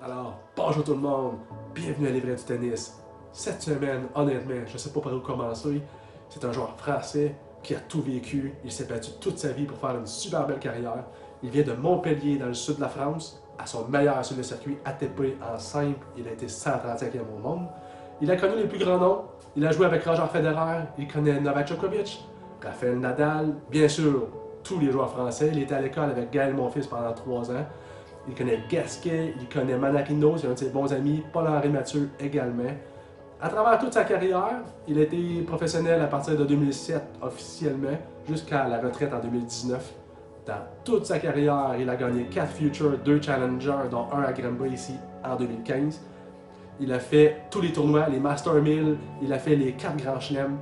Alors, bonjour tout le monde, bienvenue à l'Ivraie du tennis. Cette semaine, honnêtement, je ne sais pas par où commencer. C'est un joueur français qui a tout vécu. Il s'est battu toute sa vie pour faire une super belle carrière. Il vient de Montpellier, dans le sud de la France, à son meilleur sur le circuit ATP en simple. Il a été 135e au monde. Il a connu les plus grands noms. Il a joué avec Roger Federer. Il connaît Novak Djokovic, Rafael Nadal, bien sûr, tous les joueurs français. Il était à l'école avec Gaël Monfils pendant 3 ans. Il connaît Gasquet, il connaît Manarino, c'est un de ses bons amis, Paul-Henri Mathieu également. À travers toute sa carrière, il a été professionnel à partir de 2007 officiellement, jusqu'à la retraite en 2019. Dans toute sa carrière, il a gagné 4 Futures, 2 Challengers, dont un à Granby ici en 2015. Il a fait tous les tournois, les Master 1000, il a fait les 4 Grands Chelems,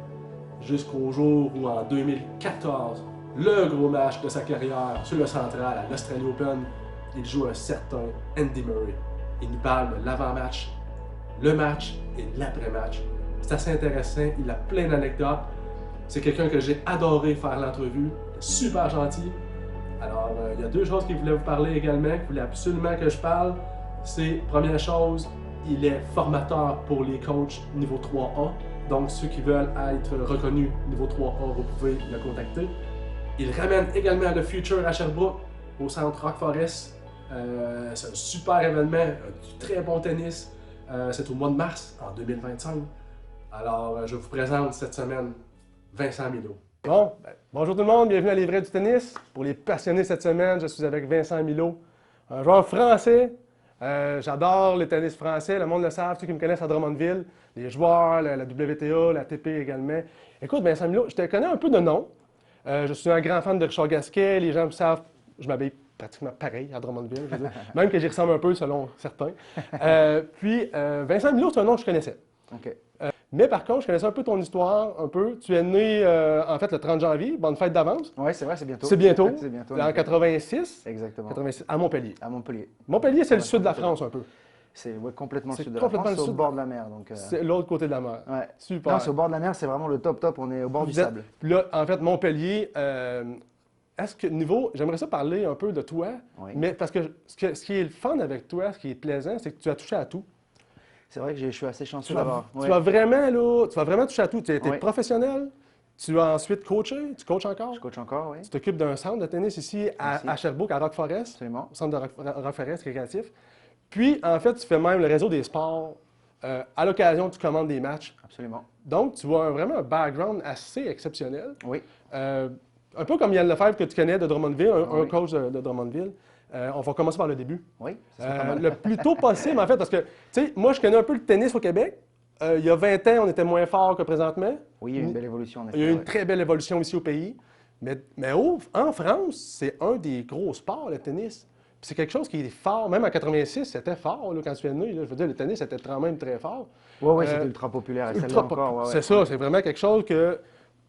jusqu'au jour où en 2014, le gros match de sa carrière sur le central à l'Australia Open, il joue un certain Andy Murray. Il nous parle de l'avant-match, le match et l'après-match. C'est assez intéressant, il a plein d'anecdotes. C'est quelqu'un que j'ai adoré faire l'entrevue, super gentil. Alors, il y a 2 choses qu'il voulait vous parler également, qu'il voulait absolument que je parle. C'est, première chose, il est formateur pour les coachs niveau 3A. Donc, ceux qui veulent être reconnus niveau 3A, vous pouvez le contacter. Il ramène également le Future à Sherbrooke, au centre Rock Forest. C'est un super événement, du très bon tennis. C'est au mois de mars en 2025. Alors, je vous présente cette semaine Vincent Milo. Bon, bonjour tout le monde, bienvenue à l'Ivraie du tennis. Pour les passionnés cette semaine, je suis avec Vincent Milo, un joueur français. J'adore le tennis français, le monde le savent, ceux qui me connaissent à Drummondville, les joueurs, la WTA, la TP également. Écoute, Vincent Milo, je te connais un peu de nom. Je suis un grand fan de Richard Gasquet, les gens me savent, je m'habille pratiquement pareil à Drummondville, je veux dire. Même que j'y ressemble un peu selon certains. Vincent Milo, c'est un nom que je connaissais. OK. Mais par contre, je connaissais un peu ton histoire, un peu. Tu es né, en fait, le 30 janvier. Bonne fête d'avance. Ouais, c'est vrai, c'est bientôt. C'est bientôt. C'est bientôt. En 86. Exactement. 86 à Montpellier. À Montpellier. Montpellier, c'est Dans le la sud de la côté de France, un peu. C'est ouais, complètement le C'est sud de la complètement France, le c'est au sud. bord de la mer. C'est l'autre côté de la mer. Ouais. Super. Non, c'est au bord de la mer, c'est vraiment le top top. On est au bord du Vous êtes- sable. Puis là, en fait, Montpellier, est-ce que niveau, j'aimerais ça parler un peu de toi, Oui. mais parce que ce qui est le fun avec toi, ce qui est plaisant, c'est que tu as touché à tout. C'est vrai que je suis assez chanceux Tu vas, d'avoir. tu vas vraiment, là, tu vas vraiment toucher à tout. Tu as été Ouais. professionnel, tu as ensuite coaché, tu coaches encore. Je coach encore, oui. Tu t'occupes d'un centre de tennis ici Ici. à Sherbrooke, à Rock Forest, Absolument. au centre de Rock Forest récréatif. Puis, en fait, tu fais même le réseau des sports. À l'occasion, tu commandes des matchs. Absolument. Donc, tu as vraiment un background assez exceptionnel. Oui. Euh, un peu comme Yann Lefebvre que tu connais de Drummondville, un Oui. coach de Drummondville. On va commencer par le début. Oui, ça serait pas mal. Le plus tôt possible, en fait, parce que, tu sais, moi, je connais un peu le tennis au Québec. Il y a 20 ans, on était moins fort que présentement. Oui, il y a eu une belle évolution en effet. Il y a eu une ouais. très belle évolution ici au pays. Mais en France, c'est un des gros sports, le tennis. Puis c'est quelque chose qui est fort. Même en 86, c'était fort là, quand tu es né. Là. Je veux dire, le tennis était quand même très fort. Ouais, ouais, Euh, c'était ultra populaire et Ultra celle-là pop- encore. Ouais, C'est ouais. ça, c'est vraiment quelque chose que.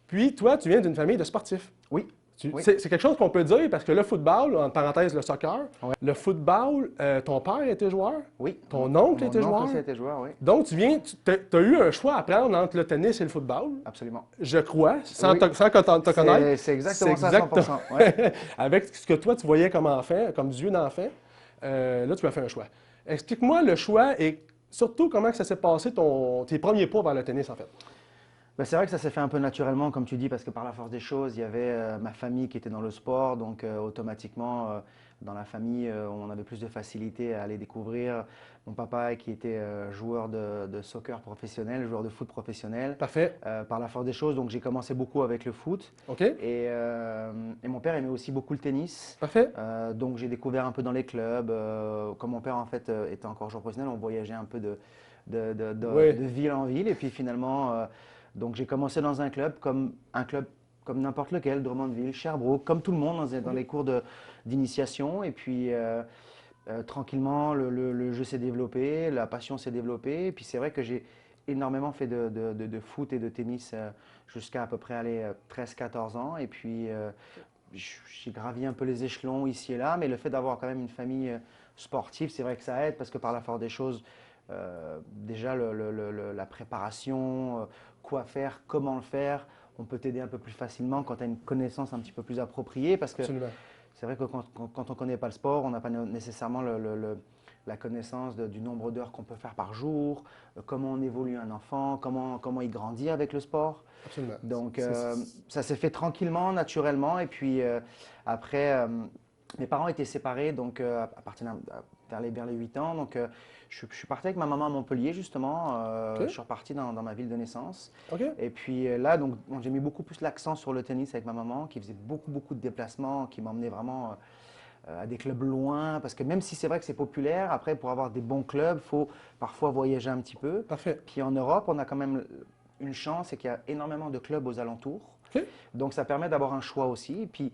Puis toi, tu viens d'une famille de sportifs. Oui. Oui. C'est quelque chose qu'on peut dire parce que le football, en parenthèse le soccer, Ouais. le football, ton père était joueur, Oui. ton oncle était Mon joueur. oncle aussi était joueur, oui. Donc tu as eu un choix à prendre entre le tennis et le football, Absolument. je crois, sans Oui. sans te connaître. C'est exactement ça, exact- 100%. Ouais. Avec ce que toi tu voyais comme enfant, comme yeux d'enfant, là tu as fait un choix. Explique-moi le choix et surtout comment que ça s'est passé tes premiers pas vers le tennis en fait. Ben, c'est vrai que ça s'est fait un peu naturellement, comme tu dis, parce que par la force des choses, il y avait ma famille qui était dans le sport, donc automatiquement, dans la famille, on avait plus de facilité à aller découvrir mon papa qui était joueur de soccer professionnel, joueur de foot professionnel. Parfait. Par la force des choses, donc j'ai commencé beaucoup avec le foot OK? et mon père aimait aussi beaucoup le tennis. Parfait. Donc j'ai découvert un peu dans les clubs. Comme mon père en fait était encore joueur professionnel, on voyageait un peu Oui. de ville en ville et puis finalement. Donc j'ai commencé dans un club comme n'importe lequel, Drummondville, Sherbrooke, comme tout le monde dans les cours d'initiation. Et puis tranquillement, le jeu s'est développé, la passion s'est développée. Et puis c'est vrai que j'ai énormément fait de foot et de tennis jusqu'à à peu près 13-14 ans. Et puis j'ai gravi un peu les échelons ici et là. Mais le fait d'avoir quand même une famille sportive, c'est vrai que ça aide parce que par la force des choses, déjà la préparation, quoi faire, comment le faire, on peut t'aider un peu plus facilement quand tu as une connaissance un petit peu plus appropriée parce que Absolument. c'est vrai que quand on ne connaît pas le sport, on n'a pas nécessairement la connaissance du nombre d'heures qu'on peut faire par jour, comment on évolue un enfant, comment il grandit avec le sport. Absolument. Donc, ça s'est fait tranquillement, naturellement. Et puis, après, mes parents étaient séparés donc, à partir vers les 8 ans. Donc, je suis parti avec ma maman à Montpellier, justement. OK. Je suis reparti dans ma ville de naissance. OK. Et puis là, donc, j'ai mis beaucoup plus l'accent sur le tennis avec ma maman, qui faisait beaucoup de déplacements, qui m'emmenait vraiment à des clubs loin. Parce que même si c'est vrai que c'est populaire, après, pour avoir des bons clubs, il faut parfois voyager un petit peu. Parfait. Puis en Europe, on a quand même une chance, c'est qu'il y a énormément de clubs aux alentours. OK. Donc ça permet d'avoir un choix aussi. Et puis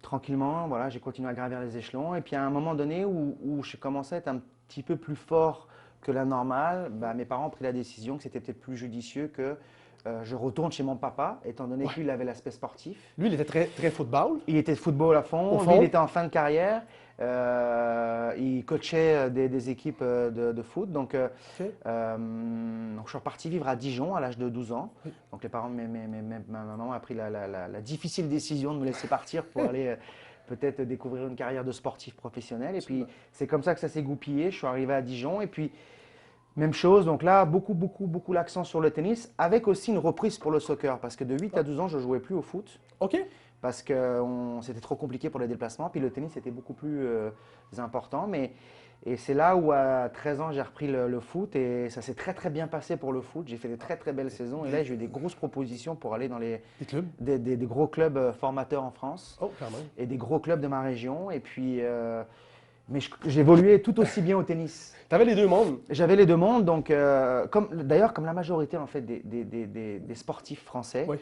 tranquillement, voilà, j'ai continué à gravir les échelons. Et puis à un moment donné où je commençais à être un petit peu plus fort que la normale, bah, mes parents ont pris la décision que c'était peut-être plus judicieux que je retourne chez mon papa, étant donné Ouais. que lui, il avait l'aspect sportif. Lui, il était très football. Il était de football à fond. Au fond. Lui, il était en fin de carrière. Il coachait des équipes de foot. Donc, donc, je suis reparti vivre à Dijon à l'âge de 12 ans. Oui. Donc, les parents, ma maman a pris la difficile décision de me laisser partir pour aller peut-être découvrir une carrière de sportif professionnel. Et puis, c'est comme ça que ça s'est goupillé. Je suis arrivé à Dijon. Et puis, même chose. Donc là, beaucoup l'accent sur le tennis, avec aussi une reprise pour le soccer. Parce que de 8 à 12 ans, je ne jouais plus au foot. OK. Parce que c'était trop compliqué pour les déplacements. Puis le tennis était beaucoup plus important. Et c'est là où à 13 ans, j'ai repris le foot et ça s'est très bien passé pour le foot. J'ai fait des très belles saisons. Et là, j'ai eu des grosses propositions pour aller dans Des clubs. des gros clubs formateurs en France Oh, quand même. et des gros clubs de ma région. Et puis, mais j'évoluais tout aussi bien au tennis. Tu avais les deux mondes. J'avais les deux mondes. Donc, d'ailleurs, comme la majorité en fait, des sportifs français, Oui.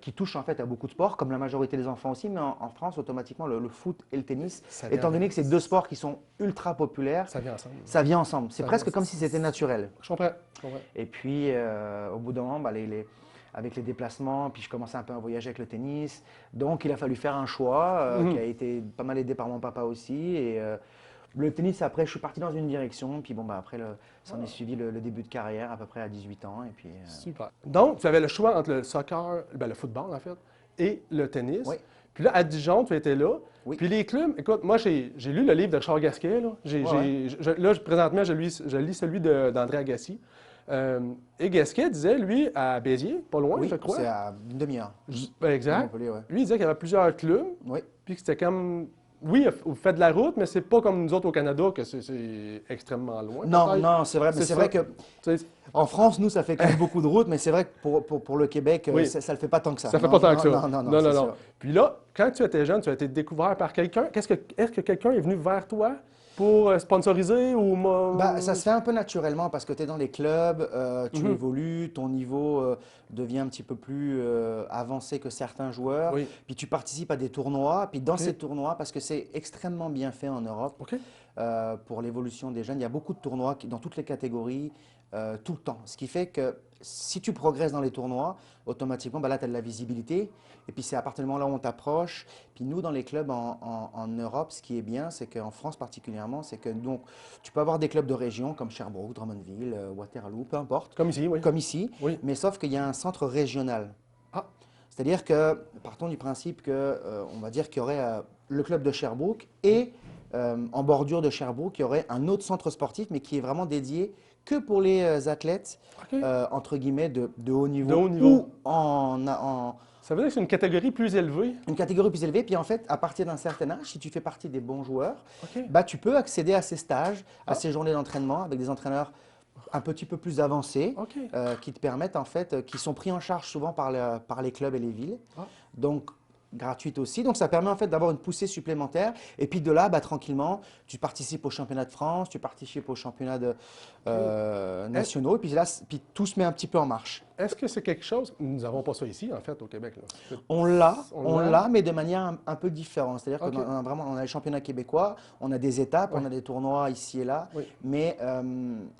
qui touchent en fait à beaucoup de sports, comme la majorité des enfants aussi, mais en France, automatiquement, le foot et le tennis, Ça vient étant donné que c'est deux sports qui sont ultra populaires, Ça vient ensemble. ça vient ensemble. C'est Ça presque vient- comme si c'était naturel. Je comprends. Je comprends. Et puis, au bout d'un moment, bah, avec les déplacements, puis je commençais un peu à voyager avec le tennis. Donc, il a fallu faire un choix qui a été pas mal aidé par mon papa aussi. Et le tennis, après, je suis parti dans une direction. Puis bon, bah, après, s'en est suivi le début de carrière, à peu près à 18 ans. Et puis, Super. Donc, tu avais le choix entre le soccer, ben, le football en fait, et le tennis. Oui. Puis là, à Dijon, tu étais là. Oui. Puis les clubs, écoute, moi, j'ai lu le livre de Richard Gasquet. Là, présentement, je lis celui d'André Agassi. Et Gasquet disait, lui, à Béziers, pas loin, oui, je crois. c'est à une demi-heure. Ben, exact. Montpellier, ouais. Lui, il disait qu'il y avait plusieurs clubs, Oui. puis que c'était comme. Oui, vous faites de la route, mais c'est pas comme nous autres au Canada, que c'est extrêmement loin. Non, peut-être. non, c'est vrai. Mais C'est c'est ça. vrai que Tu sais, en France, nous, ça fait quand même beaucoup de route, mais c'est vrai que pour le Québec, Oui. ça ne le fait pas tant que ça. Ça fait Non, pas tant que ça. Non, c'est sûr. Puis là, quand tu étais jeune, tu as été découvert par quelqu'un. Est-ce que quelqu'un est venu vers toi pour sponsoriser ou... Bah, ça se fait un peu naturellement parce que tu es dans les clubs, tu évolues, ton niveau devient un petit peu plus avancé que certains joueurs. Oui. Puis tu participes à des tournois. Puis dans ces tournois, parce que c'est extrêmement bien fait en Europe OK. pour l'évolution des jeunes, il y a beaucoup de tournois dans toutes les catégories, tout le temps. Ce qui fait que si tu progresses dans les tournois, automatiquement, bah là, tu as de la visibilité. Et puis, c'est à partir du moment là où on t'approche. Puis, nous, dans les clubs en Europe, ce qui est bien, c'est qu'en France particulièrement, c'est que donc, tu peux avoir des clubs de région comme Sherbrooke, Drummondville, Waterloo, peu importe, Comme ici, oui. comme ici. Oui. Mais sauf qu'il y a un centre régional. Ah. C'est-à-dire que, partons du principe que, on va dire qu'il y aurait le club de Sherbrooke et en bordure de Sherbrooke, il y aurait un autre centre sportif, mais qui est vraiment dédié que pour les athlètes, OK. entre guillemets, de haut niveau. De haut niveau. Ou en Ça veut dire que c'est une catégorie plus élevée. une catégorie plus élevée. Puis en fait, à partir d'un certain âge, si tu fais partie des bons joueurs, OK. bah, tu peux accéder à ces stages, à ces journées d'entraînement avec des entraîneurs un petit peu plus avancés OK. qui te permettent, en fait, qui sont pris en charge souvent par les clubs et les villes. Ah. Donc, gratuite aussi. Donc, ça permet en fait d'avoir une poussée supplémentaire. Et puis de là, bah, tranquillement, tu participes au championnat de France, tu participes au championnat nationaux. Et puis là, puis tout se met un petit peu en marche. Est-ce que c'est quelque chose... Nous n'avons pas ça ici, en fait, au Québec. Là. On l'a, mais de manière un peu différente. C'est-à-dire OK. on a les championnats québécois, on a des étapes, Ouais. on a des tournois ici et là. Oui. Mais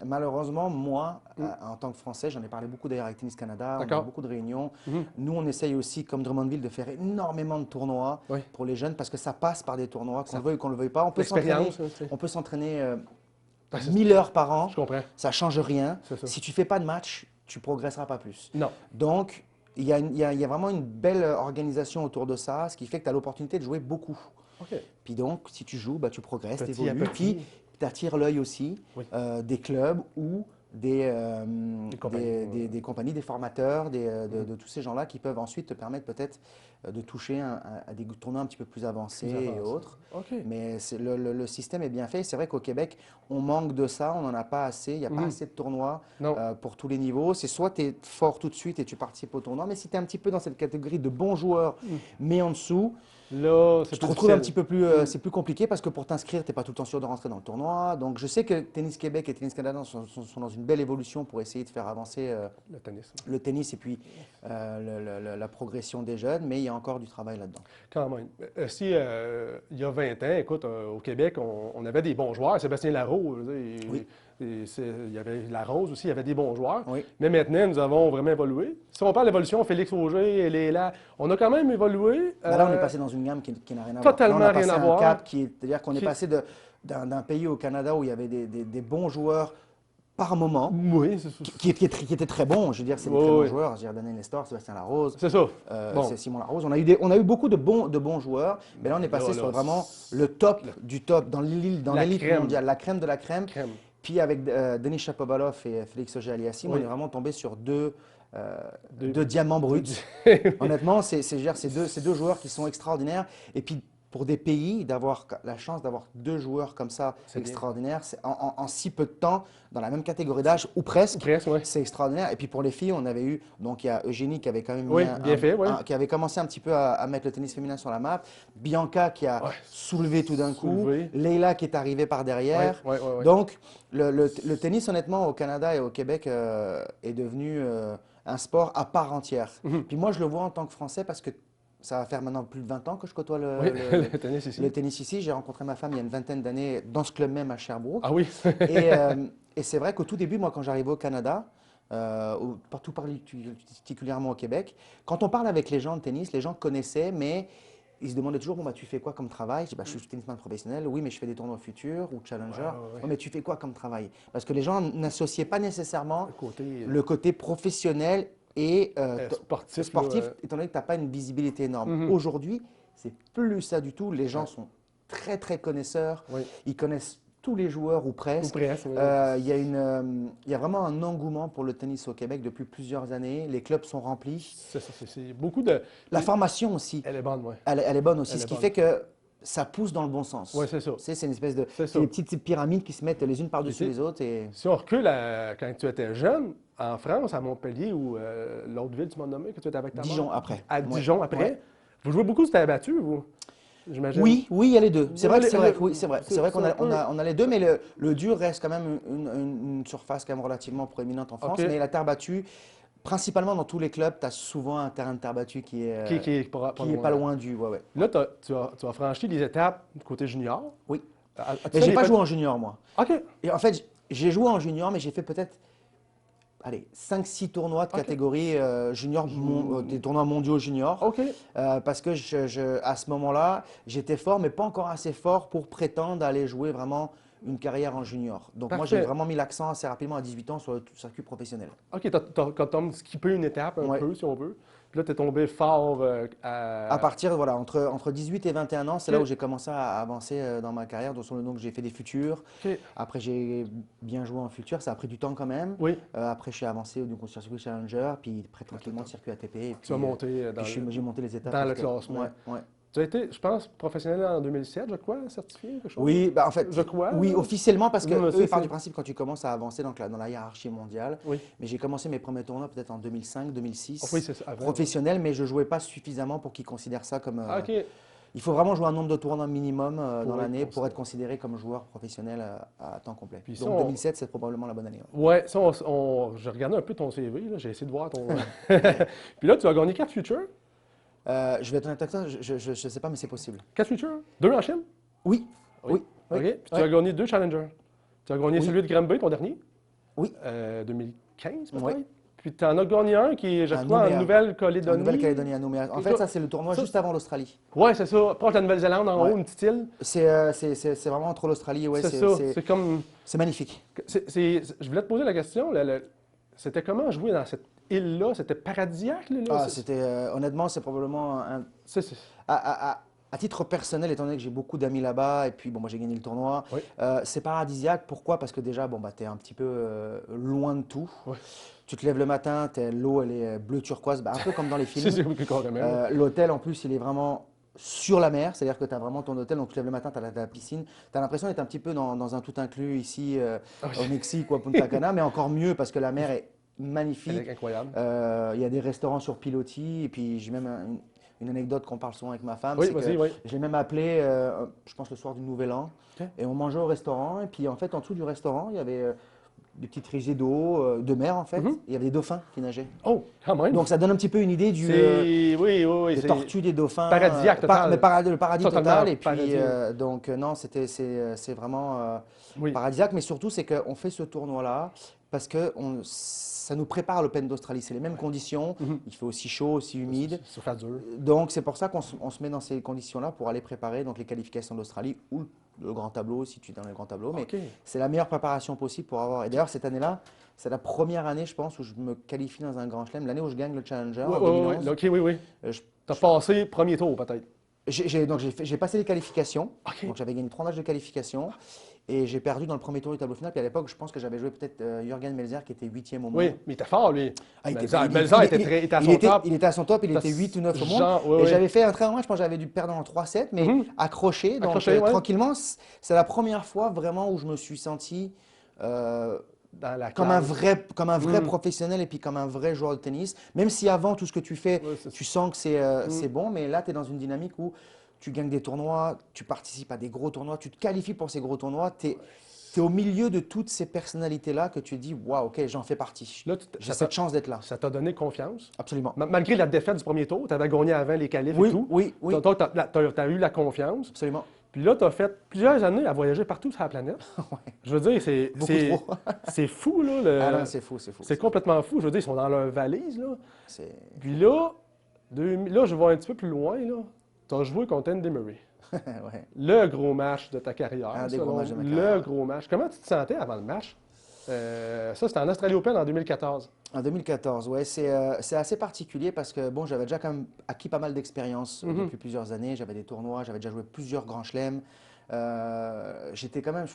malheureusement, moi, en tant que Français, j'en ai parlé beaucoup d'ailleurs avec Tennis Canada, on a D'accord. beaucoup de réunions. Mhm. Nous, on essaye aussi, comme Drummondville, de faire énormément de tournois Oui. pour les jeunes parce que ça passe par des tournois, qu'on Ça- le veuille ou qu'on ne le veuille pas. On peut s'entraîner, L'expérience, tu sais. on peut s'entraîner Ben, c'est- 1000 heures par an, Je comprends. ça ne change rien. C'est ça. Si tu ne fais pas de match, tu ne progresseras pas plus. Non. Donc, il y a vraiment une belle organisation autour de ça, ce qui fait que tu as l'opportunité de jouer beaucoup. OK. Puis donc, si tu joues, bah, tu progresses, tu Petit à évolues. petit. tu attires l'œil aussi Oui. des clubs ou des, Des compagnies, compagnies, des formateurs, de tous ces gens-là qui peuvent ensuite te permettre peut-être de toucher à des tournois un petit peu plus avancés Plus et avancé. autres. OK. Mais le système est bien fait. C'est vrai qu'au Québec, on manque de ça, on n'en a pas assez. Il n'y a pas Mhm. assez de tournois Non. pour tous les niveaux. C'est soit tu es fort tout de suite et tu participes au tournoi, mais si tu es un petit peu dans cette catégorie de bons joueurs, Mm. mais en dessous, Là, c'est tu te plus retrouves un difficile. petit peu plus, Mm. c'est plus compliqué parce que pour t'inscrire, tu n'es pas tout le temps sûr de rentrer dans le tournoi. Donc je sais que Tennis Québec et Tennis Canada sont dans une belle évolution pour essayer de faire avancer Le tennis. le tennis et puis la progression des jeunes, mais il y a encore du travail là-dedans. Quand même. Si, il y a 20 ans, écoute, au Québec, on avait des bons joueurs. Sébastien Larose, je veux dire, Oui. il y avait Larose aussi, il y avait des bons joueurs. Oui. Mais maintenant, nous avons vraiment évolué. Si on parle d'évolution, Félix Auger, elle est là. On a quand même évolué. Bah là, on est passé dans une gamme qui n'a rien à voir. Là, Totalement on a rien passé à un voir. cap c'est-à-dire qu'on est Qui- passé d'un pays au Canada où il y avait des bons joueurs par moment, Oui, qui étaient très bons. Je veux dire, c'est des très oui, bons oui. joueurs. Je veux dire, Daniel Nestor, Sébastien Larose, C'est ça. c'est Bon, Simon Larose. On a eu beaucoup de bons joueurs, mais là, on est passé sur vraiment le top du top, dans la l'élite crème. mondiale, la crème de la crème. Crème. Puis avec Denis Shapovalov et Félix Auger-Aliassime, on Oui. est vraiment tombé sur deux Deux- diamants bruts. Oui. Honnêtement, je veux dire, c'est deux joueurs qui sont extraordinaires. Et puis, pour des pays, d'avoir la chance d'avoir deux joueurs comme ça C'est bien. extraordinaires, en si peu de temps, dans la même catégorie d'âge, ou Ou presque, presque, oui. c'est extraordinaire. Et puis pour les filles, on avait eu, donc il y a Eugénie qui avait quand même mis Oui, bien fait, oui. qui avait commencé un petit peu à mettre le tennis féminin sur la map, Bianca qui a Ouais. soulevé tout d'un coup, Soulevé. Leila qui est arrivée par Oui, derrière. oui, oui, oui. Donc le tennis, honnêtement, au Canada et au Québec, est devenu un sport à part entière. Mhm. Puis moi, je le vois en tant que Français parce que ça va faire maintenant plus de 20 ans que je côtoie Oui, le tennis ici. le tennis ici. J'ai rencontré ma femme il y a une vingtaine d'années dans ce club même à Sherbrooke. Ah oui. Et c'est vrai qu'au tout début, moi, quand j'arrivais au Canada, tout particulièrement au Québec, quand on parle avec les gens de tennis, les gens connaissaient, mais ils se demandaient toujours, bon, bah, tu fais quoi comme travail? Je dis, bah, je suis tennisman professionnel, oui, mais je fais des tournois futurs ou challenger. Ouais, ouais, ouais. Ouais, mais tu fais quoi comme travail? Parce que les gens n'associaient pas nécessairement Le côté le côté professionnel et sportif. sportif, Là, étant donné que tu n'as pas une visibilité énorme. Mhm. Aujourd'hui, c'est plus ça du tout. Les gens Ouais. sont très, très connaisseurs. oui. Ils connaissent tous les joueurs ou Ou presque. presque. Oui. Il y a vraiment un engouement pour le tennis au Québec depuis plusieurs années. Les clubs sont remplis. C'est ça. C'est beaucoup de. La formation aussi, Elle est bonne, oui. elle est bonne aussi, Elle ce est qui bonne. fait que ça pousse dans le bon sens. Oui, c'est ça. Tu sais, c'est une espèce de, C'est c'est ça. des petites pyramides qui se mettent les unes par-dessus Et les autres. Et Si on recule à quand tu étais jeune, en France, à Montpellier ou l'autre ville, tu m'as nommé, que tu étais avec ta mère? Dijon après. À Ouais. Dijon après. Ouais. Vous jouez beaucoup, c'était abattu, vous? J'imagine. Oui, oui, il y a les deux. C'est vrai Ouais, que c'est les- vrai, le- oui, c'est vrai. c'est- C'est vrai c'est qu'on un a, peu- on a les deux, mais le dur reste quand même une surface quand même relativement proéminente en France. Ok. Mais la terre battue, principalement dans tous les clubs, tu as souvent un terrain de terre battue qui est, Qui est pas pas loin du. Ouais, ouais. Là, tu as franchi les étapes du côté junior. Oui. As-tu Mais fait j'ai les pas fait- joué en junior, moi. OK. Et en fait, j'ai joué en junior, mais j'ai fait peut-être, allez, 5-6 tournois de Ok. catégorie junior, des tournois mondiaux juniors. OK. Parce que à ce moment-là, j'étais fort, mais pas encore assez fort pour prétendre aller jouer vraiment une carrière en junior. Donc moi, j'ai Parfait. vraiment mis l'accent assez rapidement à 18 ans sur le circuit professionnel. OK, quand tu as skippé une étape un Ouais. peu, si on veut. Puis là, tu es tombé fort À partir, voilà, entre 18 et 21 ans, c'est Ok. là où j'ai commencé à avancer dans ma carrière. Donc j'ai fait des futurs. OK. Après, j'ai bien joué en futur. Ça a pris du temps quand même. Oui, Après, je suis avancé sur le circuit Challenger, puis après, tranquillement, le circuit ATP. Et puis, tu as monté j'ai monté les étapes. dans le petit à petit. classement. Ouais, ouais. Tu as été, je pense, professionnel en 2007, je crois, certifié, quelque chose? Oui, bah en fait, Je crois. oui, officiellement, parce que Non, mais eux, ils c'est- partent du principe quand tu commences à avancer dans la hiérarchie mondiale. Oui. Mais j'ai commencé mes premiers tournois peut-être en 2005, 2006. Ah oui, c'est ça. Avant. Professionnel, mais je ne jouais pas suffisamment pour qu'ils considèrent ça comme. Ah, OK. Il faut vraiment jouer un nombre de tournois minimum dans Pour l'année être pour être considéré comme joueur professionnel à temps complet. Puis ça, Donc on- 2007, c'est probablement la bonne année. Ouais. Ouais, ça, j'ai regardé un peu ton CV, là, j'ai essayé de voir ton. Puis là, tu as gagné 4 futures. Je vais être honnête avec toi, je ne sais pas, mais c'est possible. 4 futures? 2 en Chine? Oui, oui. OK. oui, Puis tu as gagné 2 challengers. Tu as gagné Oui. celui de Granby, ton dernier? Oui. 2015, peut-être? Oui. Puis tu en as gagné un qui est, je À crois, en Nouméa. Nouvelle-Calédonie. En Nouvelle-Calédonie à Nouméa. En Et fait, ça- ça, c'est le tournoi ça- juste avant l'Australie. Ouais, c'est ça. Proche de la Nouvelle-Zélande, en Ouais. haut, une petite île. C'est vraiment entre l'Australie. Ouais, c'est ça. C'est comme. c'est magnifique. Je voulais te poser la question. C'était comment jouer dans cette île-là? C'était paradisiaque, là? Ah, honnêtement, c'est probablement C'est- à, à- À titre personnel, étant donné que j'ai beaucoup d'amis là-bas et puis bon, moi j'ai gagné le tournoi, Oui. c'est paradisiaque. Pourquoi? Parce que déjà, bon, bah, tu es un petit peu loin de tout. Oui. Tu te lèves le matin, l'eau elle est bleu turquoise, bah, un peu comme dans les C'est films. plus carrément. Oui. L'hôtel en plus, il est vraiment sur la mer, c'est-à-dire que tu as vraiment ton hôtel, donc tu te lèves le matin, tu as la piscine. Tu as l'impression d'être un petit peu dans un tout inclus ici Ah au oui. Mexique ou à Punta Cana, mais encore mieux parce que la mer est Elle magnifique. est incroyable. Il y a des restaurants sur pilotis, et puis j'ai même une anecdote qu'on parle souvent avec ma femme, Oui, c'est que vas-y, oui. je l'ai même appelé, je pense le soir du Nouvel An, OK. et on mangeait au restaurant, et puis en fait en dessous du restaurant, il y avait des petites rizières d'eau, de mer en fait, Mhm. il y avait des dauphins qui nageaient. Oh, quand même. Donc ça donne un petit peu une idée C'est. Oui, oui, oui. des C'est tortues, des dauphins, paradisiaque mais total. le paradis Totalement total. Et puis, paradis. donc, non, c'est vraiment Oui. paradisiaque. Mais surtout, c'est qu'on fait ce tournoi-là parce que ça nous prépare à l'Open d'Australie. C'est les mêmes conditions. Mhm. Il fait aussi chaud, aussi humide. Surface dure. Donc, c'est pour ça on se met dans ces conditions-là pour aller préparer donc, les qualifications d'Australie ou le grand tableau, si tu es dans le grand tableau. Mais OK. c'est la meilleure préparation possible pour avoir. Et d'ailleurs, cette année-là, c'est la première année, je pense, où je me qualifie dans un grand chelem. L'année où je gagne le Challenger Oui, en oui, 2011. oui. OK, oui, oui. Je T'as passé premier tour, peut-être. donc j'ai passé les qualifications, OK. donc j'avais gagné 3 matchs de qualification et j'ai perdu dans le premier tour du tableau final. Puis à l'époque, je pense que j'avais joué peut-être Jürgen Melzer qui était 8e au monde. Oui, mais il était fort, lui. Ah, Melzer était à son top. il était à son top, il était 8 ou 9 au monde. Genre, oui, Et oui. j'avais fait un très bon match, je pense que j'avais dû perdre en 3-7, mais Mhm. accroché. Donc Accroché, ouais. tranquillement, c'est la première fois vraiment où je me suis senti Dans la comme un classe. vrai Mm. professionnel et puis comme un vrai joueur de tennis. Même si avant, tout ce que tu fais, Ouais, c'est tu sens que Mm. c'est bon, mais là, tu es dans une dynamique où tu gagnes des tournois, tu participes à des gros tournois, tu te qualifies pour ces gros tournois, tu es au milieu de toutes ces personnalités-là que tu te dis, waouh, ok, j'en fais partie. Là, J'ai cette chance d'être là. ça t'a donné confiance. Absolument. Malgré la défaite du premier tour, tu avais gagné avant les qualifs et Oui, tout. oui, oui, Donc, tu as eu la confiance. absolument. Puis là, tu as fait plusieurs années à voyager partout sur la planète. Ouais, Je veux dire, beaucoup trop. c'est fou, là. Ah non, c'est fou, c'est fou. C'est complètement fou. Je veux dire, ils sont dans leur valise, là. C'est- Puis là, là, je vais un petit peu plus loin, là. Tu as joué contre Andy Murray. ouais. Le gros match de ta carrière. Un des selon- gros matchs de ma Le carrière. gros match. Comment tu te sentais avant le match? Ça, c'était en Australie Open en 2014. En 2014, ouais, c'est assez particulier parce que bon, j'avais déjà quand même acquis pas mal d'expérience Mhm. depuis plusieurs années. J'avais des tournois, j'avais déjà joué plusieurs grands chelems. J'étais quand même,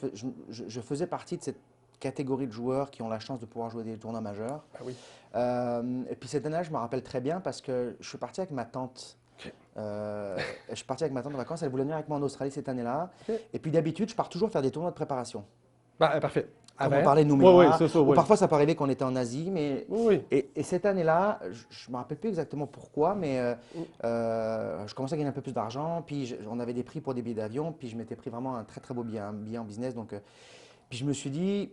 je faisais partie de cette catégorie de joueurs qui ont la chance de pouvoir jouer des tournois majeurs. Ben oui. Et puis cette année, je me rappelle très bien parce que je suis parti avec ma tante. OK. Je suis parti avec ma tante en vacances. Elle voulait venir avec moi en Australie cette année-là. OK. Et puis d'habitude, je pars toujours faire des tournois de préparation. Ben, parfait. Comme Avant? on parlait de Oui, Nouméa, oui, c'est ça, ou oui. parfois ça peut arriver qu'on était en Asie, mais Oui, oui. et cette année-là, je ne me rappelle plus exactement pourquoi, mais je commençais à gagner un peu plus d'argent, puis on avait des prix pour des billets d'avion, puis je m'étais pris vraiment un très très beau billet, un billet en business. Donc, puis je me suis dit,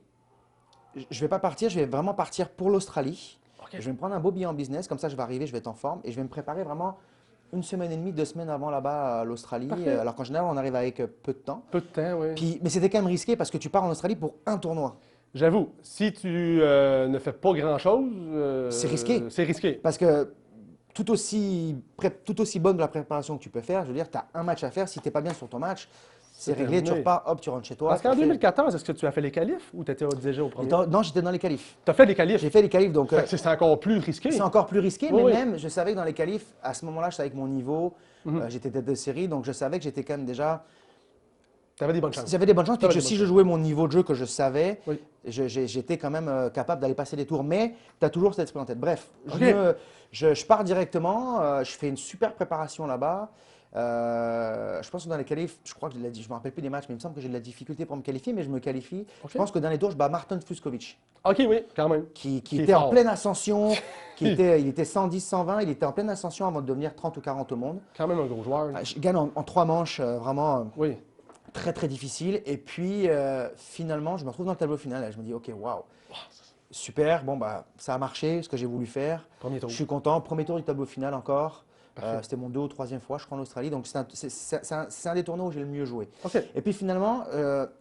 je ne vais pas partir, je vais vraiment partir pour l'Australie. OK. Je vais me prendre un beau billet en business, comme ça je vais arriver, je vais être en forme, et je vais me préparer vraiment une semaine et demie, 2 semaines avant là-bas à l'Australie. Parfait. Alors qu'en général, on arrive avec peu de temps. Peu de temps, oui. Puis, mais c'était quand même risqué parce que tu pars en Australie pour un tournoi. J'avoue, si tu ne fais pas grand-chose, C'est risqué. C'est risqué. Parce que tout aussi bonne de la préparation que tu peux faire, je veux dire, tu as un match à faire. Si tu n'es pas bien sur ton match, c'est réglé, tu terminé. repars, hop, tu rentres chez toi. Parce qu'en t'as fait- 2014, est-ce que tu as fait les qualifs ou tu étais déjà au premier? Non, j'étais dans les qualifs. Tu as fait les qualifs. J'ai fait les qualifs, donc Fait que c'est encore plus risqué. c'est encore plus risqué, Oui, mais oui. même, je savais que dans les qualifs, à ce moment-là, je savais que mon niveau, Mhm. j'étais tête de série, donc je savais que j'étais quand même déjà. Tu avais des bonnes chances. J'avais des bonnes chances, puis T'avais que des si bonnes je jouais mon niveau de jeu que je savais, Oui. j'étais quand même capable d'aller passer des tours. Mais tu as toujours cet esprit en tête. Bref, OK. je pars directement, je fais une super préparation là-bas. Je pense que dans les qualifs, je crois que je ne me rappelle plus des matchs, mais il me semble que j'ai de la difficulté pour me qualifier, mais je me qualifie. OK. Je pense que dans les tours, je bats Martin Fuskovic, OK, oui, quand même. qui est était en fort. pleine ascension, il était 110, 120, il était en pleine ascension avant de devenir 30 ou 40 au monde. Quand même un gros joueur. Je gagne en 3 manches, vraiment Oui. très très difficile. Et puis finalement, je me retrouve dans le tableau final et je me dis, ok, waouh, super, bon bah ça a marché, ce que j'ai voulu faire. Premier tour. Je suis content. Premier tour du tableau final encore. Parfait. C'était mon 2e ou 3e fois, je crois, en Australie. Donc c'est un des tournois où j'ai le mieux joué. OK. Et puis finalement,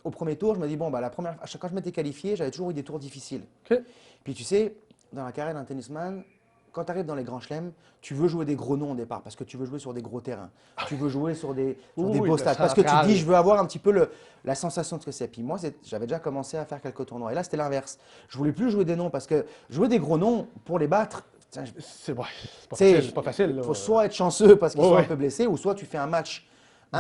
au premier tour, je me dis, bon, bah, quand je m'étais qualifié, j'avais toujours eu des tours difficiles. OK. Puis tu sais, dans la carrière d'un tennisman, quand tu arrives dans les grands chelems, tu veux jouer des gros noms au départ parce que tu veux jouer sur des gros terrains. Tu veux jouer sur des Oui, beaux le stades parce que tu te central. dis, je veux avoir un petit peu la sensation de ce que c'est. Puis moi, j'avais déjà commencé à faire quelques tournois. Et là, c'était l'inverse. Je voulais plus jouer des noms parce que jouer des gros noms pour les battre, C'est ouais, c'est pas tu sais, facile. C'est pas facile. il là. faut soit être chanceux parce qu'ils Ouais, sont ouais. un peu blessés ou soit tu fais un match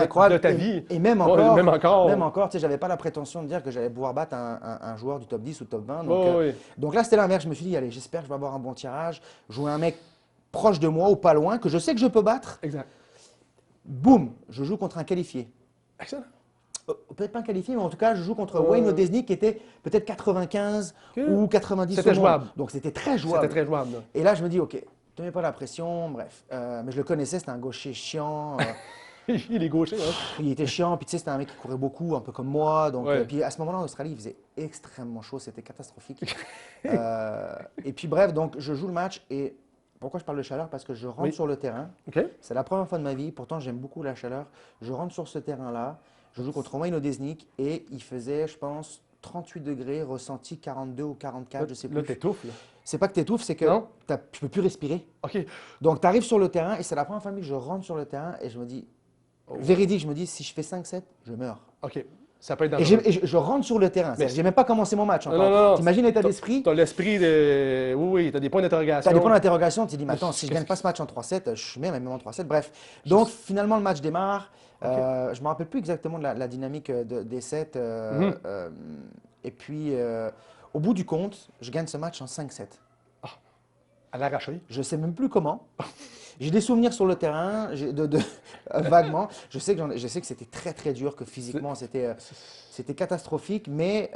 incroyable. de ta vie. Et même Ouais, encore, même encore. tu sais, j'avais pas la prétention de dire que j'allais pouvoir battre un joueur du top 10 ou top 20. Donc, Ouais, ouais. donc là, c'était l'inverse. Je me suis dit, allez, j'espère que je vais avoir un bon tirage. Jouer un mec proche de moi ou pas loin, que je sais que je peux battre. Exact. Boum, je joue contre un qualifié. Excellent. Peut-être pas un qualifié, mais en tout cas, je joue contre Wayne Odesny qui était peut-être 95 Ok. ou 90 C'était au monde. jouable. Donc c'était très jouable. C'était très jouable. Là. Et là, je me dis, ok, ne mets pas la pression, bref. Mais je le connaissais, c'était un gaucher chiant. Il est gaucher, hein? Il était chiant, puis tu sais, c'était un mec qui courait beaucoup, un peu comme moi. Donc, Ouais. puis à ce moment-là, en Australie, il faisait extrêmement chaud, c'était catastrophique. Et puis bref, donc je joue le match et pourquoi je parle de chaleur? Parce que je rentre Oui. sur le terrain. OK. C'est la première fois de ma vie, pourtant j'aime beaucoup la chaleur. Je rentre sur ce terrain-là, je joue contre Wayne Odesny et il faisait, je pense, 38 degrés, ressenti 42 ou 44, je sais Là, plus. t'étouffes, là. C'est pas que tu étouffes, c'est que Non? tu peux plus respirer. OK. Donc tu arrives sur le terrain et c'est la première fois de ma vie que je rentre sur le terrain et je me dis, véridique, je me dis, si je fais 5-7, je meurs. OK. Ça peut être Et, dangereux. je rentre sur le terrain. Mais J'ai même pas commencé mon match Non, encore. non, non. T'imagines l'état d'esprit? T'as l'esprit de... Oui, oui, t'as des points d'interrogation. Tu as des points d'interrogation, tu te dis, mais attends, si je Qu'est-ce gagne pas ce match en 3-7, je suis même en 3-7. Bref. Donc finalement, le match démarre. Ok. Je me rappelle plus exactement de la dynamique des sets. Mhm. Et puis, au bout du compte, je gagne ce match en 5-7. À l'arraché. Je sais même plus comment. J'ai des souvenirs sur le terrain, vaguement. Je sais que c'était très très dur, que physiquement c'était catastrophique, mais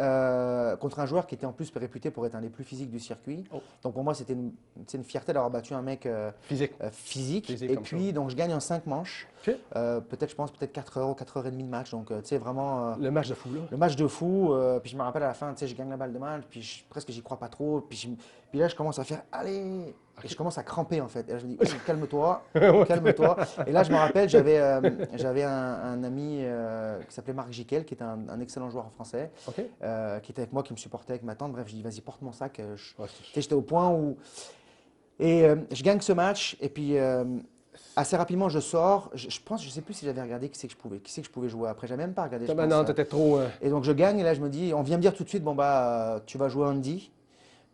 contre un joueur qui était en plus réputé pour être un des plus physiques du circuit. Oh. Donc pour moi, c'était une fierté d'avoir battu un mec Physique. physique. Physique Et comme puis donc je gagne en 5 manches. OK. Peut-être 4 heures, 4 heures et demie de match. Donc tu sais vraiment Le match de fou, là. le match de fou. Puis je me rappelle à la fin, tu sais, je gagne la balle de match, puis presque j'y crois pas trop. Puis là, je commence à faire allez. Et je commence à cramper en fait. Et là, je me dis, oh, calme-toi, calme-toi. Et là, je me rappelle, j'avais un ami qui s'appelait Marc Giquel, qui était un excellent joueur français, OK. qui était avec moi, qui me supportait avec ma tante. Bref, je dis, vas-y, porte mon sac. Ouais, Tu sais, j'étais au point où. Et je gagne ce match. Et puis, assez rapidement, je sors. Je pense, je sais plus si j'avais regardé qui c'est que je pouvais jouer après. J'avais même pas regardé. Je pense. Non, t'étais trop... Et donc, je gagne. Et là, je me dis, on vient me dire tout de suite, bon, bah, tu vas jouer Andy.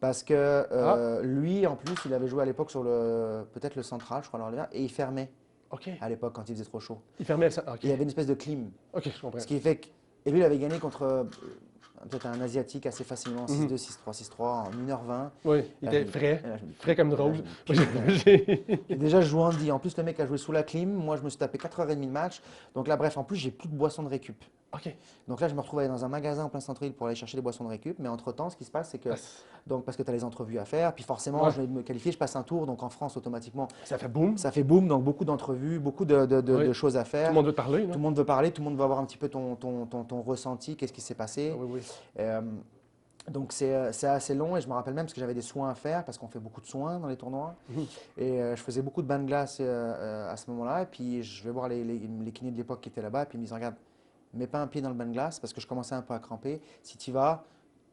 Parce que lui, en plus, il avait joué à l'époque sur peut-être le central, je crois, l'Orléans, et il fermait OK. à l'époque quand il faisait trop chaud. Il fermait ça. OK. Il y avait une espèce de clim. OK, je comprends. Ce qui fait que. Et lui, il avait gagné contre peut-être un Asiatique assez facilement, 6-2, 6-3, 6-3, en 1h20. Oui, il Là, était frais. et là, je me dis, Frais comme une et là, rose. je me dis, J'ai- Et déjà, je joue Andy. En plus, le mec a joué sous la clim. Moi, je me suis tapé 4h30 de match. Donc là, bref, en plus, j'ai plus de boissons de récup. OK. Donc là, je me retrouve à aller dans un magasin en plein centre-ville pour aller chercher des boissons de récup. Mais entre-temps, ce qui se passe, c'est que. Donc, parce que tu as les entrevues à faire. Puis forcément, Ouais. je vais me qualifier, je passe un tour. Donc en France, automatiquement, Ça fait boum. ça fait boum. Donc beaucoup d'entrevues, beaucoup de Oui. choses à Tout faire. le monde veut te parler, Tout non? le monde veut parler, tout le monde veut avoir un petit peu ton ressenti, qu'est-ce qui s'est passé. Ah oui, oui. Donc c'est assez long et je me rappelle même parce que j'avais des soins à faire parce qu'on fait beaucoup de soins dans les tournois. Mhm. Et je faisais beaucoup de bains de glace à ce moment-là. Et puis je vais voir les kinés de l'époque qui étaient là-bas. Et puis ils me disent, regarde, mets pas un pied dans le bain de glace parce que je commençais un peu à cramper. Si tu y vas,